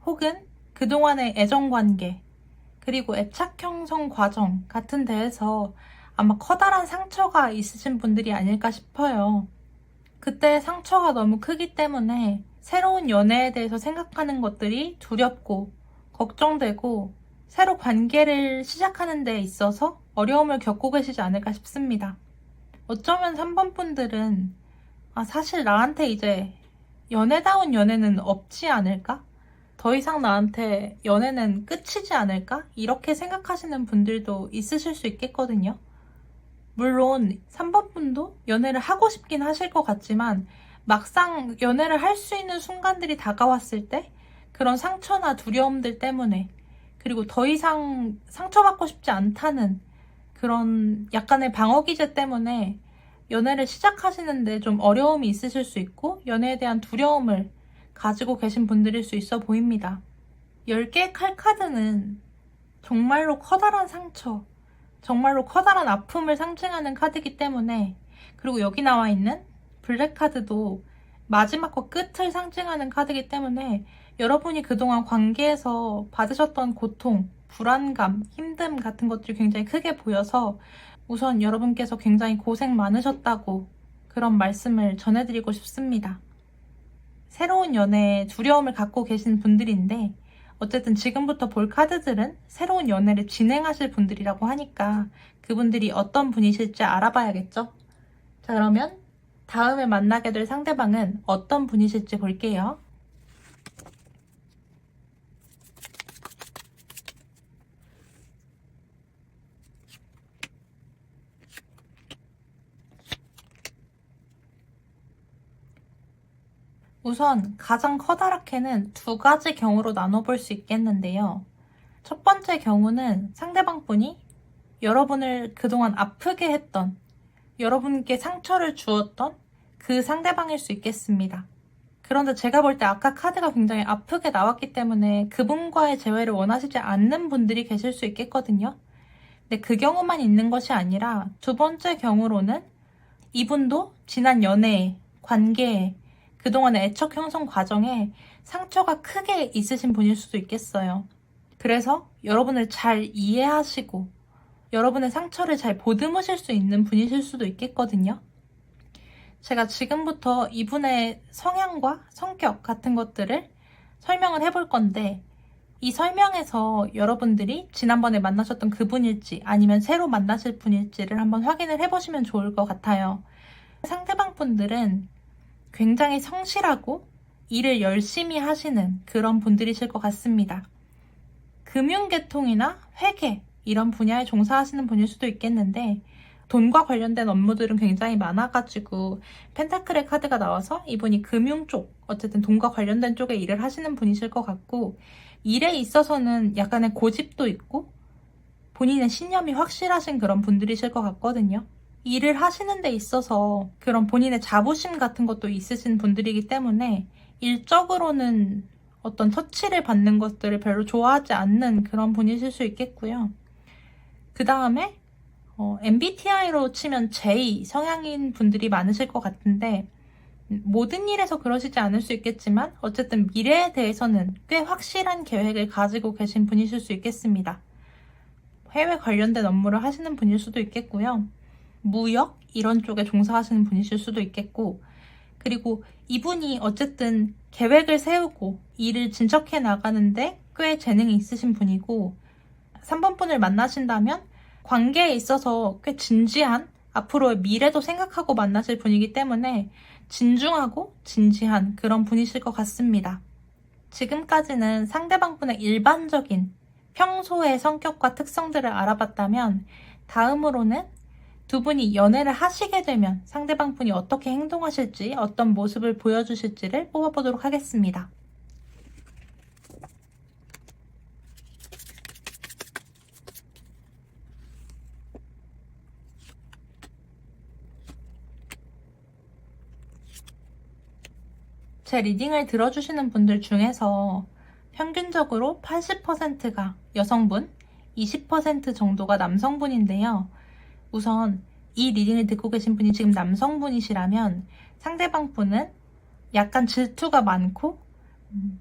혹은 그동안의 애정관계 그리고 애착 형성 과정 같은 데에서 아마 커다란 상처가 있으신 분들이 아닐까 싶어요. 그때 상처가 너무 크기 때문에 새로운 연애에 대해서 생각하는 것들이 두렵고 걱정되고 새로 관계를 시작하는 데 있어서 어려움을 겪고 계시지 않을까 싶습니다. 어쩌면 3번 분들은 사실 나한테 이제 연애다운 연애는 없지 않을까? 더 이상 나한테 연애는 끝이지 않을까? 이렇게 생각하시는 분들도 있으실 수 있겠거든요. 물론 3번 분도 연애를 하고 싶긴 하실 것 같지만 막상 연애를 할 수 있는 순간들이 다가왔을 때 그런 상처나 두려움들 때문에 그리고 더 이상 상처받고 싶지 않다는 그런 약간의 방어 기제 때문에 연애를 시작하시는데 좀 어려움이 있으실 수 있고 연애에 대한 두려움을 가지고 계신 분들일 수 있어 보입니다. 10개의 칼카드는 정말로 커다란 상처, 정말로 커다란 아픔을 상징하는 카드이기 때문에, 그리고 여기 나와 있는 블랙카드도 마지막과 끝을 상징하는 카드이기 때문에 여러분이 그동안 관계에서 받으셨던 고통, 불안감, 힘듦 같은 것들이 굉장히 크게 보여서 우선 여러분께서 굉장히 고생 많으셨다고 그런 말씀을 전해드리고 싶습니다. 새로운 연애에 두려움을 갖고 계신 분들인데 어쨌든 지금부터 볼 카드들은 새로운 연애를 진행하실 분들이라고 하니까 그분들이 어떤 분이실지 알아봐야겠죠? 자, 그러면 다음에 만나게 될 상대방은 어떤 분이실지 볼게요. 우선 가장 커다랗게는 두 가지 경우로 나눠볼 수 있겠는데요. 첫 번째 경우는 상대방 분이 여러분을 그동안 아프게 했던, 여러분께 상처를 주었던 그 상대방일 수 있겠습니다. 그런데 제가 볼 때 아까 카드가 굉장히 아프게 나왔기 때문에 그분과의 재회를 원하시지 않는 분들이 계실 수 있겠거든요. 근데 그 경우만 있는 것이 아니라 두 번째 경우로는 이분도 지난 연애에, 관계에, 그동안의 애착 형성 과정에 상처가 크게 있으신 분일 수도 있겠어요. 그래서 여러분을 잘 이해하시고 여러분의 상처를 잘 보듬으실 수 있는 분이실 수도 있겠거든요. 제가 지금부터 이분의 성향과 성격 같은 것들을 설명을 해볼 건데 이 설명에서 여러분들이 지난번에 만나셨던 그분일지 아니면 새로 만나실 분일지를 한번 확인을 해보시면 좋을 것 같아요. 상대방 분들은 굉장히 성실하고 일을 열심히 하시는 그런 분들이실 것 같습니다. 금융계통이나 회계 이런 분야에 종사하시는 분일 수도 있겠는데 돈과 관련된 업무들은 굉장히 많아가지고 펜타클의 카드가 나와서 이분이 금융 쪽, 어쨌든 돈과 관련된 쪽에 일을 하시는 분이실 것 같고 일에 있어서는 약간의 고집도 있고 본인의 신념이 확실하신 그런 분들이실 것 같거든요. 일을 하시는 데 있어서 그런 본인의 자부심 같은 것도 있으신 분들이기 때문에 일적으로는 어떤 터치를 받는 것들을 별로 좋아하지 않는 그런 분이실 수 있겠고요. 그 다음에 MBTI로 치면 J 성향인 분들이 많으실 것 같은데 모든 일에서 그러시지 않을 수 있겠지만 어쨌든 미래에 대해서는 꽤 확실한 계획을 가지고 계신 분이실 수 있겠습니다. 해외 관련된 업무를 하시는 분일 수도 있겠고요. 무역 이런 쪽에 종사하시는 분이실 수도 있겠고 그리고 이분이 어쨌든 계획을 세우고 일을 진척해 나가는데 꽤 재능이 있으신 분이고 3번 분을 만나신다면 관계에 있어서 꽤 진지한 앞으로의 미래도 생각하고 만나실 분이기 때문에 진중하고 진지한 그런 분이실 것 같습니다. 지금까지는 상대방 분의 일반적인 평소의 성격과 특성들을 알아봤다면 다음으로는 두 분이 연애를 하시게 되면 상대방 분이 어떻게 행동하실지 어떤 모습을 보여주실지를 뽑아보도록 하겠습니다. 제 리딩을 들어주시는 분들 중에서 평균적으로 80%가 여성분, 20% 정도가 남성분인데요. 우선 이 리딩을 듣고 계신 분이 지금 남성분이시라면 상대방 분은 약간 질투가 많고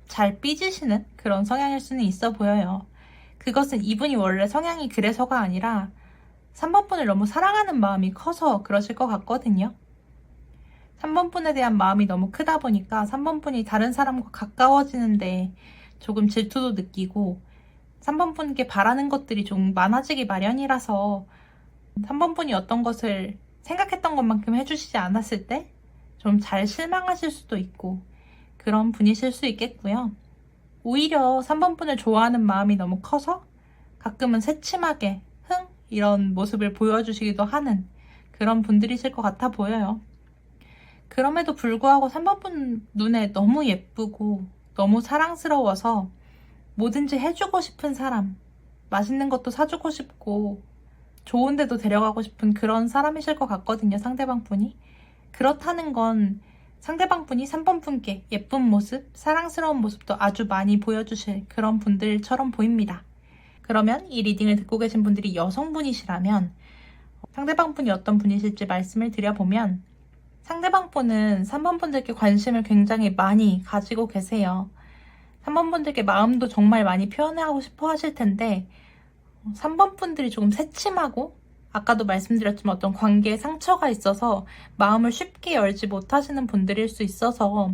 잘 삐지시는 그런 성향일 수는 있어 보여요. 그것은 이분이 원래 성향이 그래서가 아니라 3번 분을 너무 사랑하는 마음이 커서 그러실 것 같거든요. 3번 분에 대한 마음이 너무 크다 보니까 3번 분이 다른 사람과 가까워지는데 조금 질투도 느끼고 3번 분께 바라는 것들이 좀 많아지기 마련이라서 3번 분이 어떤 것을 생각했던 것만큼 해주시지 않았을 때 좀 잘 실망하실 수도 있고 그런 분이실 수 있겠고요. 오히려 3번 분을 좋아하는 마음이 너무 커서 가끔은 새침하게 이런 모습을 보여주시기도 하는 그런 분들이실 것 같아 보여요. 그럼에도 불구하고 3번 분 눈에 너무 예쁘고 너무 사랑스러워서 뭐든지 해주고 싶은 사람, 맛있는 것도 사주고 싶고 좋은 데도 데려가고 싶은 그런 사람이실 것 같거든요, 상대방 분이. 그렇다는 건 상대방 분이 3번 분께 예쁜 모습, 사랑스러운 모습도 아주 많이 보여주실 그런 분들처럼 보입니다. 그러면 이 리딩을 듣고 계신 분들이 여성분이시라면 상대방 분이 어떤 분이실지 말씀을 드려보면, 상대방 분은 3번 분들께 관심을 굉장히 많이 가지고 계세요. 3번 분들께 마음도 정말 많이 표현하고 싶어 하실 텐데 3번 분들이 조금 새침하고, 아까도 말씀드렸지만 어떤 관계에 상처가 있어서 마음을 쉽게 열지 못하시는 분들일 수 있어서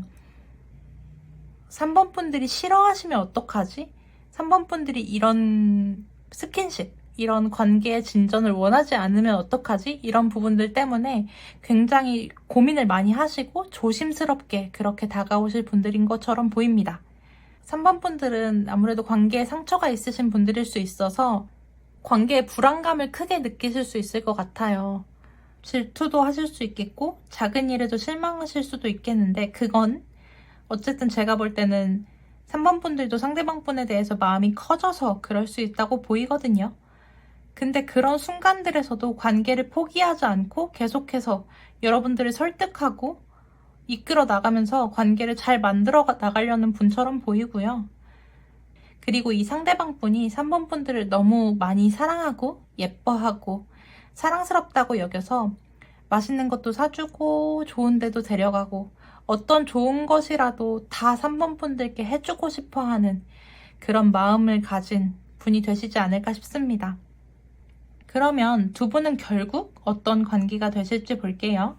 3번 분들이 싫어하시면 어떡하지? 3번 분들이 이런 스킨십, 이런 관계의 진전을 원하지 않으면 어떡하지? 이런 부분들 때문에 굉장히 고민을 많이 하시고 조심스럽게 그렇게 다가오실 분들인 것처럼 보입니다. 3번 분들은 아무래도 관계에 상처가 있으신 분들일 수 있어서 관계의 불안감을 크게 느끼실 수 있을 것 같아요. 질투도 하실 수 있겠고 작은 일에도 실망하실 수도 있겠는데, 그건 어쨌든 제가 볼 때는 3번 분들도 상대방 분에 대해서 마음이 커져서 그럴 수 있다고 보이거든요. 근데 그런 순간들에서도 관계를 포기하지 않고 계속해서 여러분들을 설득하고 이끌어 나가면서 관계를 잘 만들어 나가려는 분처럼 보이고요. 그리고 이 상대방 분이 3번 분들을 너무 많이 사랑하고 예뻐하고 사랑스럽다고 여겨서 맛있는 것도 사주고 좋은 데도 데려가고 어떤 좋은 것이라도 다 3번 분들께 해주고 싶어 하는 그런 마음을 가진 분이 되시지 않을까 싶습니다. 그러면 두 분은 결국 어떤 관계가 되실지 볼게요.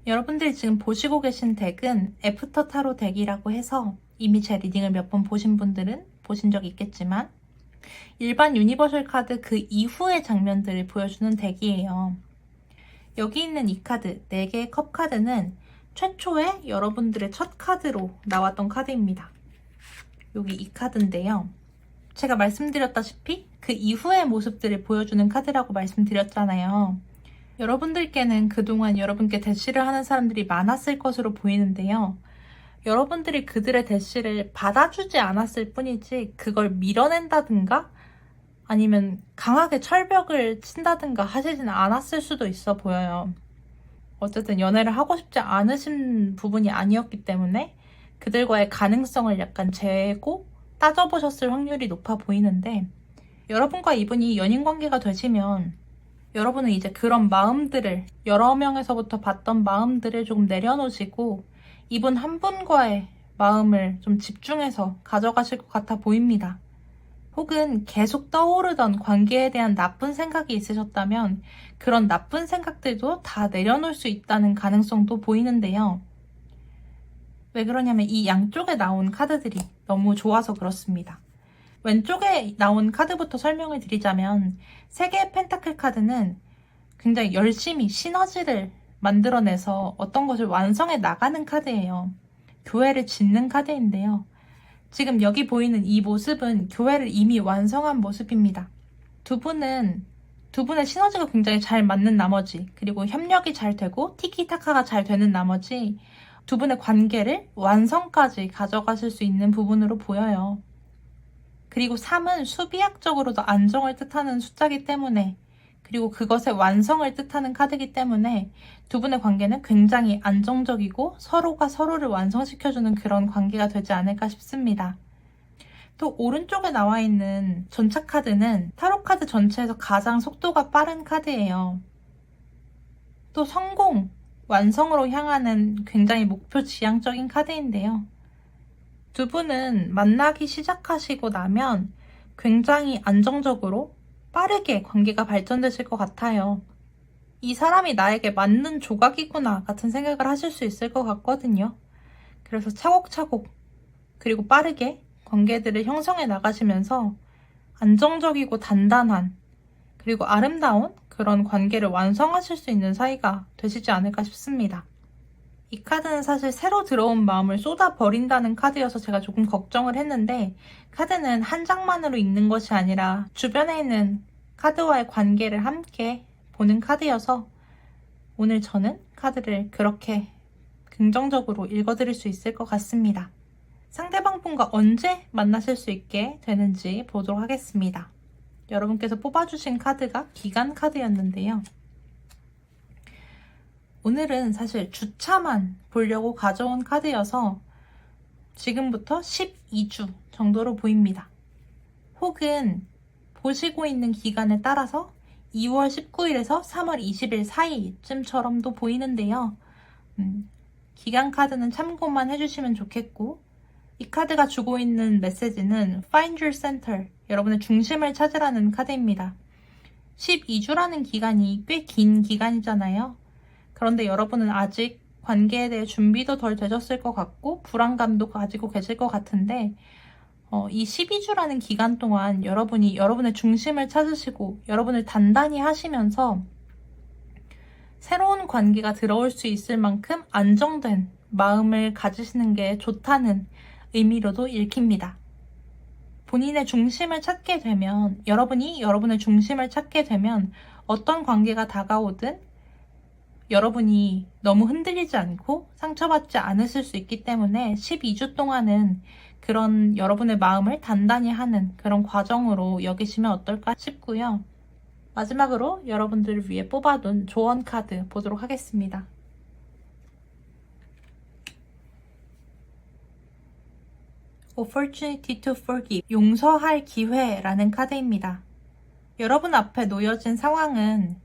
여러분들이 지금 보시고 계신 덱은 애프터 타로 덱이라고 해서 이미 제 리딩을 몇 번 보신 분들은 보신 적이 있겠지만 일반 유니버설 카드 그 이후의 장면들을 보여주는 덱이에요. 여기 있는 이 카드, 4개의 컵 카드는 최초에 여러분들의 첫 카드로 나왔던 카드입니다. 여기 이 카드인데요. 제가 말씀드렸다시피 그 이후의 모습들을 보여주는 카드라고 말씀드렸잖아요. 여러분들께는 그동안 여러분께 대시를 하는 사람들이 많았을 것으로 보이는데요. 여러분들이 그들의 대시를 받아주지 않았을 뿐이지 그걸 밀어낸다든가 아니면 강하게 철벽을 친다든가 하시진 않았을 수도 있어 보여요. 어쨌든 연애를 하고 싶지 않으신 부분이 아니었기 때문에 그들과의 가능성을 약간 재고 따져보셨을 확률이 높아 보이는데, 여러분과 이분이 연인관계가 되시면 여러분은 이제 그런 마음들을, 여러 명에서부터 봤던 마음들을 조금 내려놓으시고 이분 한 분과의 마음을 좀 집중해서 가져가실 것 같아 보입니다. 혹은 계속 떠오르던 관계에 대한 나쁜 생각이 있으셨다면 그런 나쁜 생각들도 다 내려놓을 수 있다는 가능성도 보이는데요. 왜 그러냐면 이 양쪽에 나온 카드들이 너무 좋아서 그렇습니다. 왼쪽에 나온 카드부터 설명을 드리자면 3개의 펜타클 카드는 굉장히 열심히 시너지를 만들어내서 어떤 것을 완성해 나가는 카드예요. 교회를 짓는 카드인데요. 지금 여기 보이는 이 모습은 교회를 이미 완성한 모습입니다. 두 분의 시너지가 굉장히 잘 맞는 나머지, 그리고 협력이 잘 되고 티키타카가 잘 되는 나머지 두 분의 관계를 완성까지 가져가실 수 있는 부분으로 보여요. 그리고 3은 수비학적으로도 안정을 뜻하는 숫자이기 때문에, 그리고 그것의 완성을 뜻하는 카드이기 때문에 두 분의 관계는 굉장히 안정적이고 서로가 서로를 완성시켜주는 그런 관계가 되지 않을까 싶습니다. 또 오른쪽에 나와 있는 전차 카드는 타로 카드 전체에서 가장 속도가 빠른 카드예요. 또 성공, 완성으로 향하는 굉장히 목표 지향적인 카드인데요. 두 분은 만나기 시작하시고 나면 굉장히 안정적으로 빠르게 관계가 발전되실 것 같아요. 이 사람이 나에게 맞는 조각이구나 같은 생각을 하실 수 있을 것 같거든요. 그래서 차곡차곡 그리고 빠르게 관계들을 형성해 나가시면서 안정적이고 단단한 그리고 아름다운 그런 관계를 완성하실 수 있는 사이가 되시지 않을까 싶습니다. 이 카드는 사실 새로 들어온 마음을 쏟아버린다는 카드여서 제가 조금 걱정을 했는데, 카드는 한 장만으로 읽는 것이 아니라 주변에 있는 카드와의 관계를 함께 보는 카드여서 오늘 저는 카드를 그렇게 긍정적으로 읽어드릴 수 있을 것 같습니다. 상대방 분과 언제 만나실 수 있게 되는지 보도록 하겠습니다. 여러분께서 뽑아주신 카드가 기간 카드였는데요. 오늘은 사실 주차만 보려고 가져온 카드여서 지금부터 12주 정도로 보입니다. 혹은 보시고 있는 기간에 따라서 2월 19일에서 3월 20일 사이쯤처럼도 보이는데요. 기간 카드는 참고만 해주시면 좋겠고, 이 카드가 주고 있는 메시지는 Find your center, 여러분의 중심을 찾으라는 카드입니다. 12주라는 기간이 꽤 긴 기간이잖아요. 그런데 여러분은 아직 관계에 대해 준비도 덜 되셨을 것 같고 불안감도 가지고 계실 것 같은데 이 12주라는 기간 동안 여러분이 여러분의 중심을 찾으시고 여러분을 단단히 하시면서 새로운 관계가 들어올 수 있을 만큼 안정된 마음을 가지시는 게 좋다는 의미로도 읽힙니다. 본인의 중심을 찾게 되면, 여러분이 여러분의 중심을 찾게 되면 어떤 관계가 다가오든 여러분이 너무 흔들리지 않고 상처받지 않으실 수 있기 때문에 12주 동안은 그런 여러분의 마음을 단단히 하는 그런 과정으로 여기시면 어떨까 싶고요. 마지막으로 여러분들을 위해 뽑아둔 조언 카드 보도록 하겠습니다. Opportunity to Forgive, 용서할 기회라는 카드입니다. 여러분 앞에 놓여진 상황은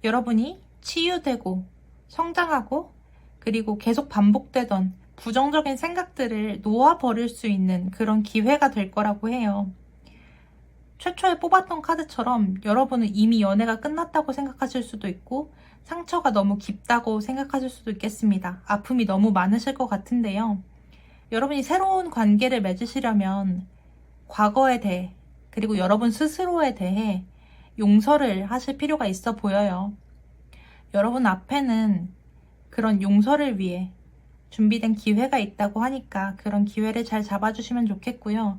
여러분이 치유되고 성장하고 그리고 계속 반복되던 부정적인 생각들을 놓아버릴 수 있는 그런 기회가 될 거라고 해요. 최초에 뽑았던 카드처럼 여러분은 이미 연애가 끝났다고 생각하실 수도 있고 상처가 너무 깊다고 생각하실 수도 있겠습니다. 아픔이 너무 많으실 것 같은데요. 여러분이 새로운 관계를 맺으시려면 과거에 대해 그리고 여러분 스스로에 대해 용서를 하실 필요가 있어 보여요. 여러분 앞에는 그런 용서를 위해 준비된 기회가 있다고 하니까 그런 기회를 잘 잡아주시면 좋겠고요.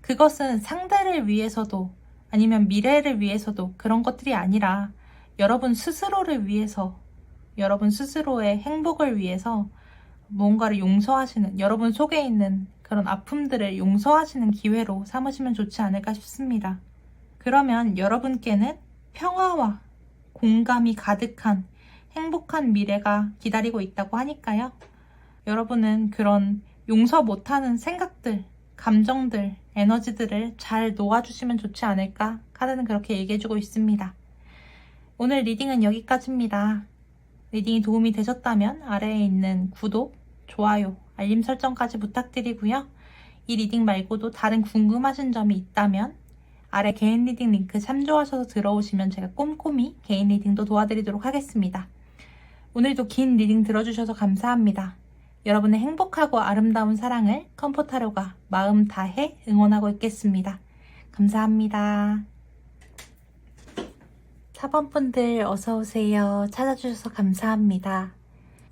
그것은 상대를 위해서도 아니면 미래를 위해서도 그런 것들이 아니라 여러분 스스로를 위해서, 여러분 스스로의 행복을 위해서 뭔가를 용서하시는, 여러분 속에 있는 그런 아픔들을 용서하시는 기회로 삼으시면 좋지 않을까 싶습니다. 그러면 여러분께는 평화와 공감이 가득한 행복한 미래가 기다리고 있다고 하니까요. 여러분은 그런 용서 못하는 생각들, 감정들, 에너지들을 잘 놓아주시면 좋지 않을까 카드는 그렇게 얘기해주고 있습니다. 오늘 리딩은 여기까지입니다. 리딩이 도움이 되셨다면 아래에 있는 구독, 좋아요, 알림 설정까지 부탁드리고요. 이 리딩 말고도 다른 궁금하신 점이 있다면 아래 개인 리딩 링크 참조하셔서 들어오시면 제가 꼼꼼히 개인 리딩도 도와드리도록 하겠습니다. 오늘도 긴 리딩 들어주셔서 감사합니다. 여러분의 행복하고 아름다운 사랑을 컴포타로가 마음 다해 응원하고 있겠습니다. 감사합니다. 4번 분들 어서오세요. 찾아주셔서 감사합니다.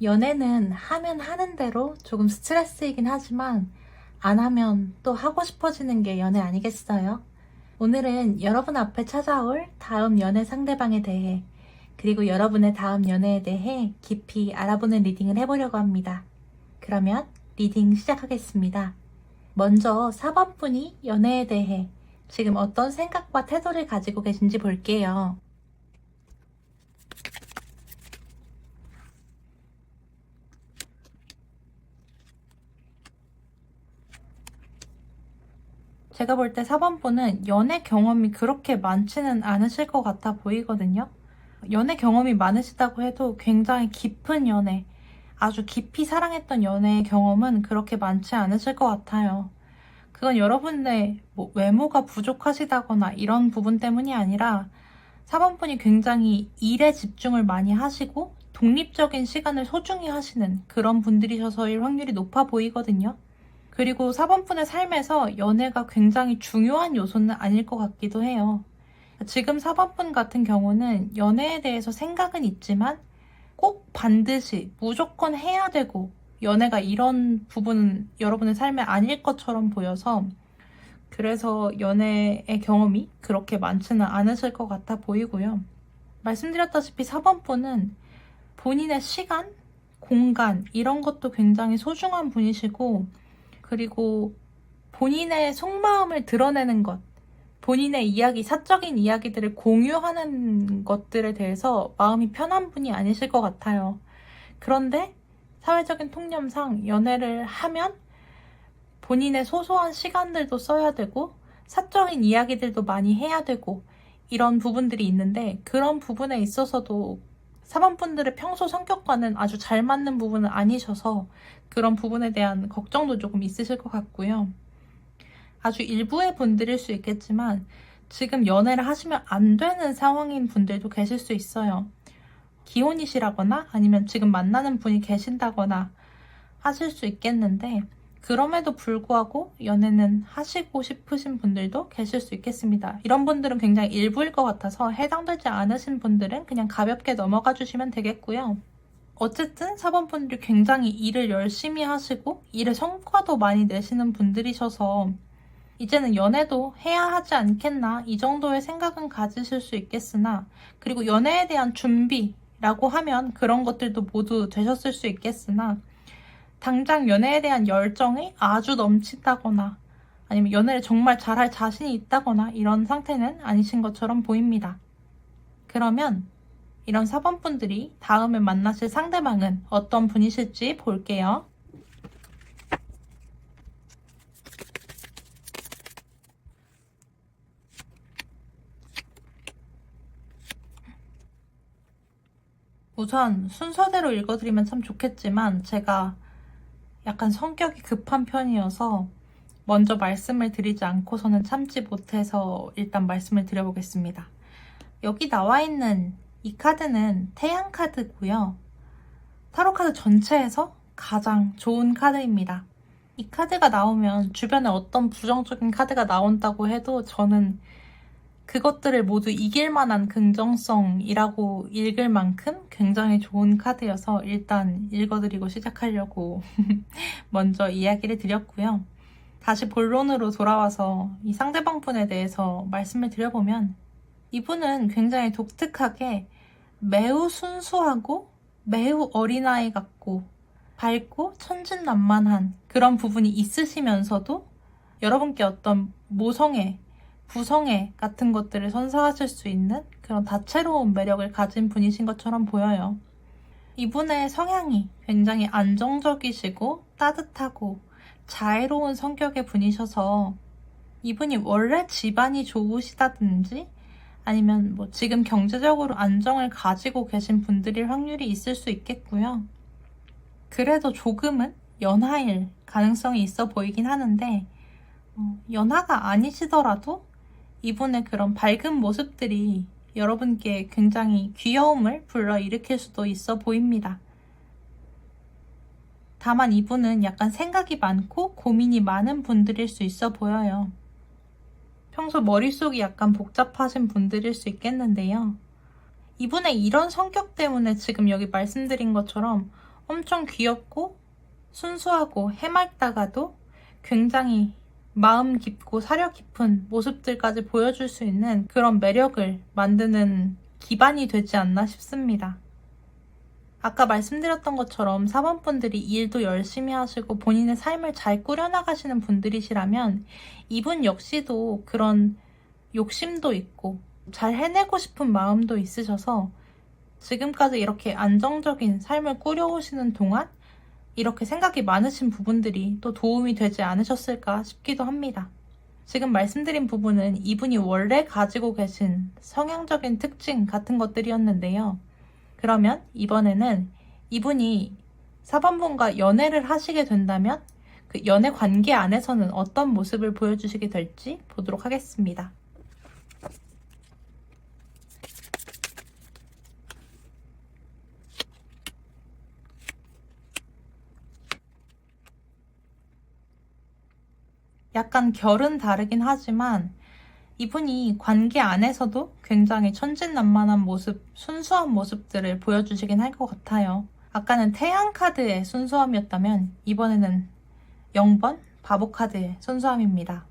연애는 하면 하는 대로 조금 스트레스이긴 하지만 안 하면 또 하고 싶어지는 게 연애 아니겠어요? 오늘은 여러분 앞에 찾아올 다음 연애 상대방에 대해 그리고 여러분의 다음 연애에 대해 깊이 알아보는 리딩을 해보려고 합니다. 그러면 리딩 시작하겠습니다. 먼저 4번 분이 연애에 대해 지금 어떤 생각과 태도를 가지고 계신지 볼게요. 제가 볼 때 4번 분은 연애 경험이 그렇게 많지는 않으실 것 같아 보이거든요. 연애 경험이 많으시다고 해도 굉장히 깊은 연애, 아주 깊이 사랑했던 연애 경험은 그렇게 많지 않으실 것 같아요. 그건 여러분의 외모가 부족하시다거나 이런 부분 때문이 아니라 4번 분이 굉장히 일에 집중을 많이 하시고 독립적인 시간을 소중히 하시는 그런 분들이셔서일 확률이 높아 보이거든요. 그리고 4번 분의 삶에서 연애가 굉장히 중요한 요소는 아닐 것 같기도 해요. 지금 4번 분 같은 경우는 연애에 대해서 생각은 있지만 꼭 반드시 무조건 해야 되고 연애가 이런 부분은 여러분의 삶에 아닐 것처럼 보여서 그래서 연애의 경험이 그렇게 많지는 않으실 것 같아 보이고요. 말씀드렸다시피 4번분은 본인의 시간, 공간 이런 것도 굉장히 소중한 분이시고, 그리고 본인의 속마음을 드러내는 것, 본인의 이야기, 사적인 이야기들을 공유하는 것들에 대해서 마음이 편한 분이 아니실 것 같아요. 그런데 사회적인 통념상 연애를 하면 본인의 소소한 시간들도 써야 되고 사적인 이야기들도 많이 해야 되고 이런 부분들이 있는데, 그런 부분에 있어서도 4번분들의 평소 성격과는 아주 잘 맞는 부분은 아니셔서 그런 부분에 대한 걱정도 조금 있으실 것 같고요. 아주 일부의 분들일 수 있겠지만 지금 연애를 하시면 안 되는 상황인 분들도 계실 수 있어요. 기혼이시라거나 아니면 지금 만나는 분이 계신다거나 하실 수 있겠는데, 그럼에도 불구하고 연애는 하시고 싶으신 분들도 계실 수 있겠습니다. 이런 분들은 굉장히 일부일 것 같아서 해당되지 않으신 분들은 그냥 가볍게 넘어가 주시면 되겠고요. 어쨌든 4번분들이 굉장히 일을 열심히 하시고 일의 성과도 많이 내시는 분들이셔서 이제는 연애도 해야 하지 않겠나 이 정도의 생각은 가지실 수 있겠으나, 그리고 연애에 대한 준비라고 하면 그런 것들도 모두 되셨을 수 있겠으나, 당장 연애에 대한 열정이 아주 넘친다거나 아니면 연애를 정말 잘할 자신이 있다거나 이런 상태는 아니신 것처럼 보입니다. 그러면 이런 4번분들이 다음에 만나실 상대방은 어떤 분이실지 볼게요. 우선 순서대로 읽어드리면 참 좋겠지만 제가 약간 성격이 급한 편이어서 먼저 말씀을 드리지 않고서는 참지 못해서 일단 말씀을 드려보겠습니다. 여기 나와 있는 이 카드는 태양 카드고요. 타로 카드 전체에서 가장 좋은 카드입니다. 이 카드가 나오면 주변에 어떤 부정적인 카드가 나온다고 해도 저는 그것들을 모두 이길 만한 긍정성이라고 읽을 만큼 굉장히 좋은 카드여서 일단 읽어드리고 시작하려고 먼저 이야기를 드렸고요. 다시 본론으로 돌아와서 이 상대방 분에 대해서 말씀을 드려보면, 이분은 굉장히 독특하게 매우 순수하고 매우 어린아이 같고 밝고 천진난만한 그런 부분이 있으시면서도 여러분께 어떤 모성애, 부성애 같은 것들을 선사하실 수 있는 그런 다채로운 매력을 가진 분이신 것처럼 보여요. 이분의 성향이 굉장히 안정적이시고 따뜻하고 자애로운 성격의 분이셔서 이분이 원래 집안이 좋으시다든지 아니면 뭐 지금 경제적으로 안정을 가지고 계신 분들일 확률이 있을 수 있겠고요. 그래도 조금은 연하일 가능성이 있어 보이긴 하는데, 연하가 아니시더라도 이분의 그런 밝은 모습들이 여러분께 굉장히 귀여움을 불러일으킬 수도 있어 보입니다. 다만 이분은 약간 생각이 많고 고민이 많은 분들일 수 있어 보여요. 평소 머릿속이 약간 복잡하신 분들일 수 있겠는데요. 이분의 이런 성격 때문에 지금 여기 말씀드린 것처럼 엄청 귀엽고 순수하고 해맑다가도 굉장히 마음 깊고 사려 깊은 모습들까지 보여줄 수 있는 그런 매력을 만드는 기반이 되지 않나 싶습니다. 아까 말씀드렸던 것처럼 4번분들이 일도 열심히 하시고 본인의 삶을 잘 꾸려나가시는 분들이시라면 이분 역시도 그런 욕심도 있고 잘 해내고 싶은 마음도 있으셔서 지금까지 이렇게 안정적인 삶을 꾸려오시는 동안 이렇게 생각이 많으신 부분들이 또 도움이 되지 않으셨을까 싶기도 합니다. 지금 말씀드린 부분은 이분이 원래 가지고 계신 성향적인 특징 같은 것들이었는데요. 그러면 이번에는 이분이 4번분과 연애를 하시게 된다면 그 연애 관계 안에서는 어떤 모습을 보여주시게 될지 보도록 하겠습니다. 약간 결은 다르긴 하지만 이분이 관계 안에서도 굉장히 천진난만한 모습, 순수한 모습들을 보여주시긴 할 것 같아요. 아까는 태양 카드의 순수함이었다면 이번에는 0번 바보 카드의 순수함입니다.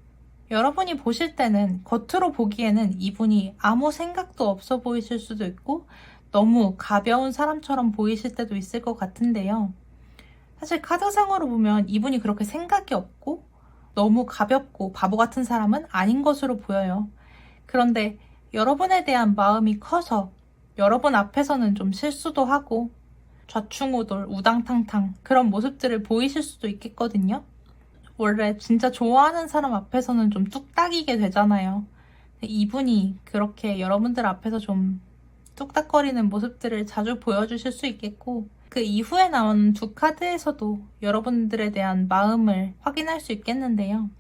여러분이 보실 때는 겉으로 보기에는 이분이 아무 생각도 없어 보이실 수도 있고 너무 가벼운 사람처럼 보이실 때도 있을 것 같은데요. 사실 카드상으로 보면 이분이 그렇게 생각이 없고 너무 가볍고 바보 같은 사람은 아닌 것으로 보여요. 그런데 여러분에 대한 마음이 커서 여러분 앞에서는 좀 실수도 하고 좌충우돌, 우당탕탕 그런 모습들을 보이실 수도 있겠거든요. 원래 진짜 좋아하는 사람 앞에서는 좀 뚝딱이게 되잖아요. 이분이 그렇게 여러분들 앞에서 좀 뚝딱거리는 모습들을 자주 보여주실 수 있겠고, 그 이후에 나온 두 카드에서도 여러분들에 대한 마음을 확인할 수 있겠는데요.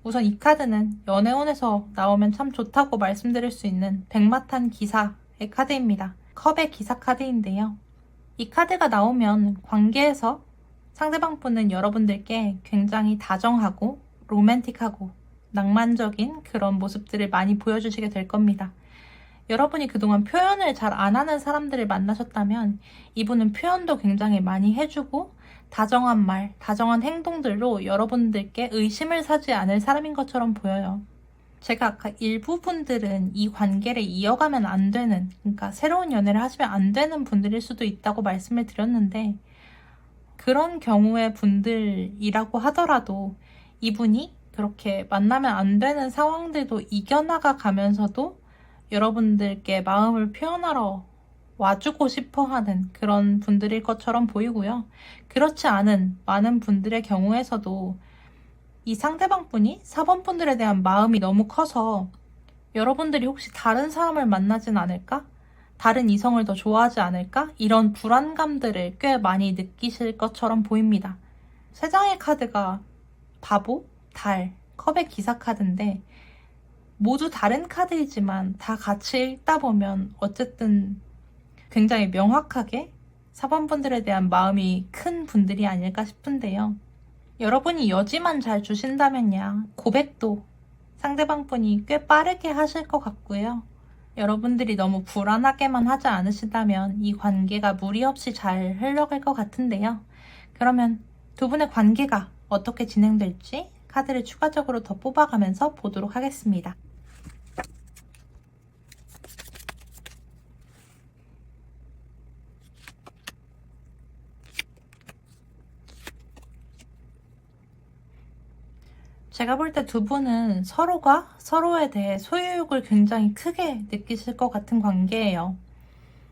우선 이 카드는 연애운에서 나오면 참 좋다고 말씀드릴 수 있는 백마탄 기사의 카드입니다. 컵의 기사 카드인데요. 이 카드가 나오면 관계에서 상대방 분은 여러분들께 굉장히 다정하고 로맨틱하고 낭만적인 그런 모습들을 많이 보여주시게 될 겁니다. 여러분이 그동안 표현을 잘 안 하는 사람들을 만나셨다면 이분은 표현도 굉장히 많이 해주고 다정한 말, 다정한 행동들로 여러분들께 의심을 사지 않을 사람인 것처럼 보여요. 제가 아까 일부 분들은 이 관계를 이어가면 안 되는, 그러니까 새로운 연애를 하시면 안 되는 분들일 수도 있다고 말씀을 드렸는데, 그런 경우의 분들이라고 하더라도 이분이 그렇게 만나면 안 되는 상황들도 이겨나가 가면서도 여러분들께 마음을 표현하러 와주고 싶어 하는 그런 분들일 것처럼 보이고요. 그렇지 않은 많은 분들의 경우에서도 이 상대방 분이 4번 분들에 대한 마음이 너무 커서 여러분들이 혹시 다른 사람을 만나진 않을까? 다른 이성을 더 좋아하지 않을까? 이런 불안감들을 꽤 많이 느끼실 것처럼 보입니다. 세 장의 카드가 바보, 달, 컵의 기사 카드인데 모두 다른 카드이지만 다 같이 읽다 보면 어쨌든 굉장히 명확하게 4번 분들에 대한 마음이 큰 분들이 아닐까 싶은데요. 여러분이 여지만 잘 주신다면야 고백도 상대방 분이 꽤 빠르게 하실 것 같고요. 여러분들이 너무 불안하게만 하지 않으시다면 이 관계가 무리 없이 잘 흘러갈 것 같은데요. 그러면 두 분의 관계가 어떻게 진행될지 카드를 추가적으로 더 뽑아가면서 보도록 하겠습니다. 제가 볼 때 두 분은 서로가 서로에 대해 소유욕을 굉장히 크게 느끼실 것 같은 관계예요.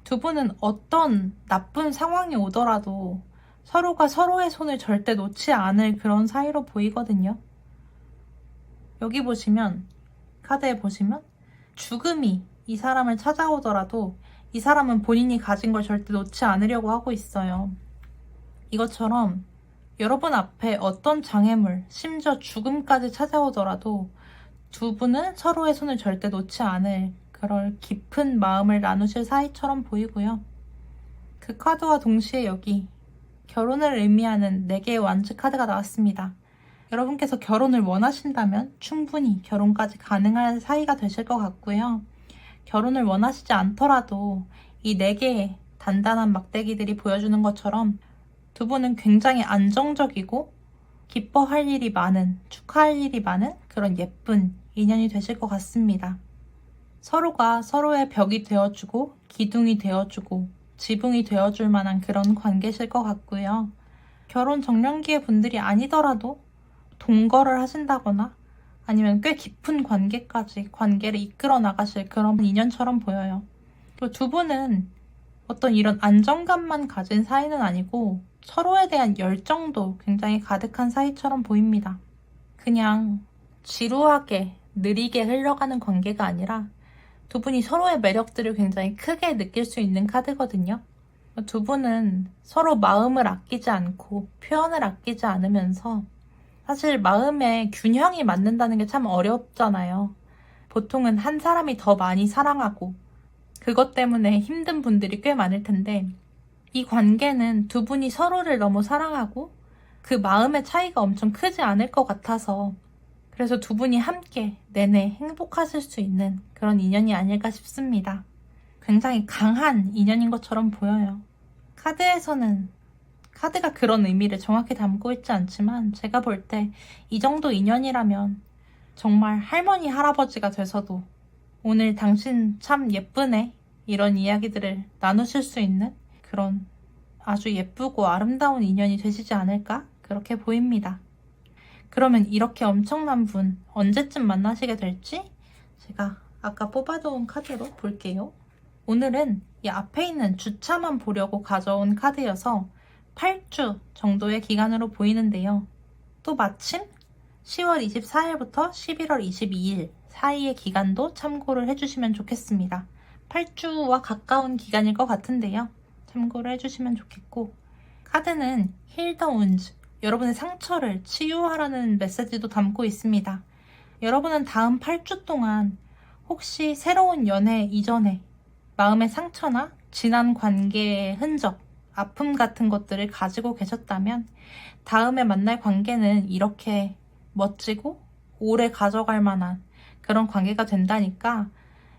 두 분은 어떤 나쁜 상황이 오더라도 서로가 서로의 손을 절대 놓지 않을 그런 사이로 보이거든요. 여기 보시면, 카드에 보시면 죽음이 이 사람을 찾아오더라도 이 사람은 본인이 가진 걸 절대 놓지 않으려고 하고 있어요. 이것처럼 여러분 앞에 어떤 장애물, 심지어 죽음까지 찾아오더라도 두 분은 서로의 손을 절대 놓지 않을 그런 깊은 마음을 나누실 사이처럼 보이고요. 그 카드와 동시에 여기 결혼을 의미하는 4개의 완즈 카드가 나왔습니다. 여러분께서 결혼을 원하신다면 충분히 결혼까지 가능한 사이가 되실 것 같고요. 결혼을 원하시지 않더라도 이 4개의 단단한 막대기들이 보여주는 것처럼 두 분은 굉장히 안정적이고 기뻐할 일이 많은, 축하할 일이 많은 그런 예쁜 인연이 되실 것 같습니다. 서로가 서로의 벽이 되어주고 기둥이 되어주고 지붕이 되어줄 만한 그런 관계실 것 같고요. 결혼 정년기의 분들이 아니더라도 동거를 하신다거나 아니면 꽤 깊은 관계를 이끌어 나가실 그런 인연처럼 보여요. 그리고 두 분은 어떤 이런 안정감만 가진 사이는 아니고 서로에 대한 열정도 굉장히 가득한 사이처럼 보입니다. 그냥 지루하게 느리게 흘러가는 관계가 아니라 두 분이 서로의 매력들을 굉장히 크게 느낄 수 있는 카드거든요. 두 분은 서로 마음을 아끼지 않고 표현을 아끼지 않으면서 사실 마음의 균형이 맞는다는 게 참 어렵잖아요. 보통은 한 사람이 더 많이 사랑하고 그것 때문에 힘든 분들이 꽤 많을 텐데 이 관계는 두 분이 서로를 너무 사랑하고 그 마음의 차이가 엄청 크지 않을 것 같아서 그래서 두 분이 함께 내내 행복하실 수 있는 그런 인연이 아닐까 싶습니다. 굉장히 강한 인연인 것처럼 보여요. 카드에서는 카드가 그런 의미를 정확히 담고 있지 않지만 제가 볼 때 이 정도 인연이라면 정말 할머니, 할아버지가 돼서도 오늘 당신 참 예쁘네 이런 이야기들을 나누실 수 있는 그런 아주 예쁘고 아름다운 인연이 되시지 않을까 그렇게 보입니다. 그러면 이렇게 엄청난 분 언제쯤 만나시게 될지 제가 아까 뽑아놓은 카드로 볼게요. 오늘은 이 앞에 있는 주차만 보려고 가져온 카드여서 8주 정도의 기간으로 보이는데요. 또 마침 10월 24일부터 11월 22일 사이의 기간도 참고를 해주시면 좋겠습니다. 8주와 가까운 기간일 것 같은데요. 참고를 해주시면 좋겠고, 카드는 힐 더 운즈, 여러분의 상처를 치유하라는 메시지도 담고 있습니다. 여러분은 다음 8주 동안 혹시 새로운 연애 이전에 마음의 상처나 지난 관계의 흔적, 아픔 같은 것들을 가지고 계셨다면 다음에 만날 관계는 이렇게 멋지고 오래 가져갈 만한 그런 관계가 된다니까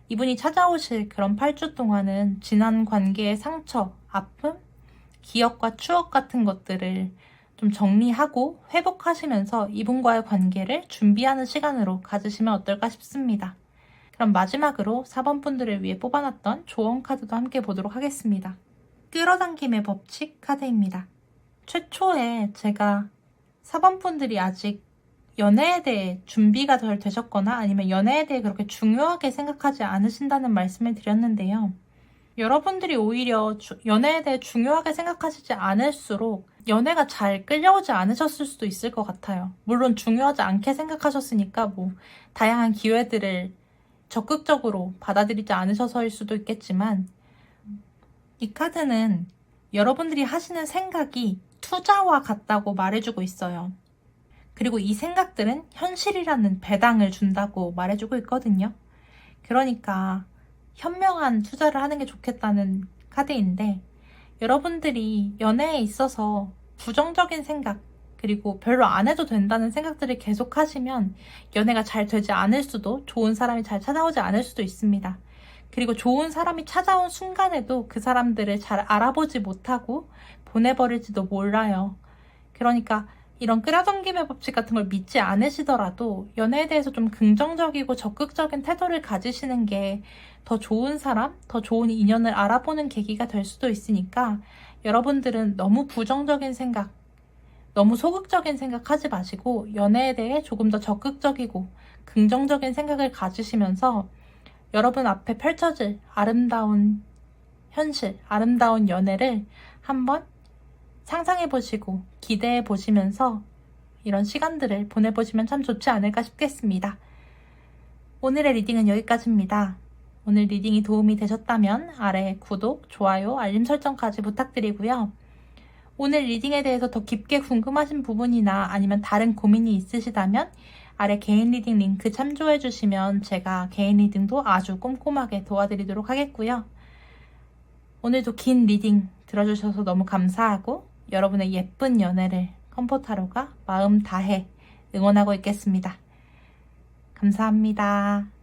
이분이 찾아오실 그런 8주 동안은 지난 관계의 상처, 아픔, 기억과 추억 같은 것들을 좀 정리하고 회복하시면서 이분과의 관계를 준비하는 시간으로 가지시면 어떨까 싶습니다. 그럼 마지막으로 4번 분들을 위해 뽑아놨던 조언 카드도 함께 보도록 하겠습니다. 끌어당김의 법칙 카드입니다. 최초에 제가 4번 분들이 아직 연애에 대해 준비가 덜 되셨거나 아니면 연애에 대해 그렇게 중요하게 생각하지 않으신다는 말씀을 드렸는데요. 여러분들이 오히려 연애에 대해 중요하게 생각하시지 않을수록 연애가 잘 끌려오지 않으셨을 수도 있을 것 같아요. 물론 중요하지 않게 생각하셨으니까 다양한 기회들을 적극적으로 받아들이지 않으셔서일 수도 있겠지만 이 카드는 여러분들이 하시는 생각이 투자와 같다고 말해주고 있어요. 그리고 이 생각들은 현실이라는 배당을 준다고 말해주고 있거든요. 그러니까 현명한 투자를 하는 게 좋겠다는 카드인데 여러분들이 연애에 있어서 부정적인 생각 그리고 별로 안 해도 된다는 생각들을 계속 하시면 연애가 잘 되지 않을 수도 좋은 사람이 잘 찾아오지 않을 수도 있습니다. 그리고 좋은 사람이 찾아온 순간에도 그 사람들을 잘 알아보지 못하고 보내버릴지도 몰라요. 그러니까 이런 끌어당김의 법칙 같은 걸 믿지 않으시더라도 연애에 대해서 좀 긍정적이고 적극적인 태도를 가지시는 게 더 좋은 사람, 더 좋은 인연을 알아보는 계기가 될 수도 있으니까 여러분들은 너무 부정적인 생각, 너무 소극적인 생각 하지 마시고 연애에 대해 조금 더 적극적이고 긍정적인 생각을 가지시면서 여러분 앞에 펼쳐질 아름다운 현실, 아름다운 연애를 한번 상상해보시고 기대해보시면서 이런 시간들을 보내보시면 참 좋지 않을까 싶겠습니다. 오늘의 리딩은 여기까지입니다. 오늘 리딩이 도움이 되셨다면 아래 구독, 좋아요, 알림 설정까지 부탁드리고요. 오늘 리딩에 대해서 더 깊게 궁금하신 부분이나 아니면 다른 고민이 있으시다면 아래 개인 리딩 링크 참조해주시면 제가 개인 리딩도 아주 꼼꼼하게 도와드리도록 하겠고요. 오늘도 긴 리딩 들어주셔서 너무 감사하고 여러분의 예쁜 연애를 컴포타로가 마음 다해 응원하고 있겠습니다. 감사합니다.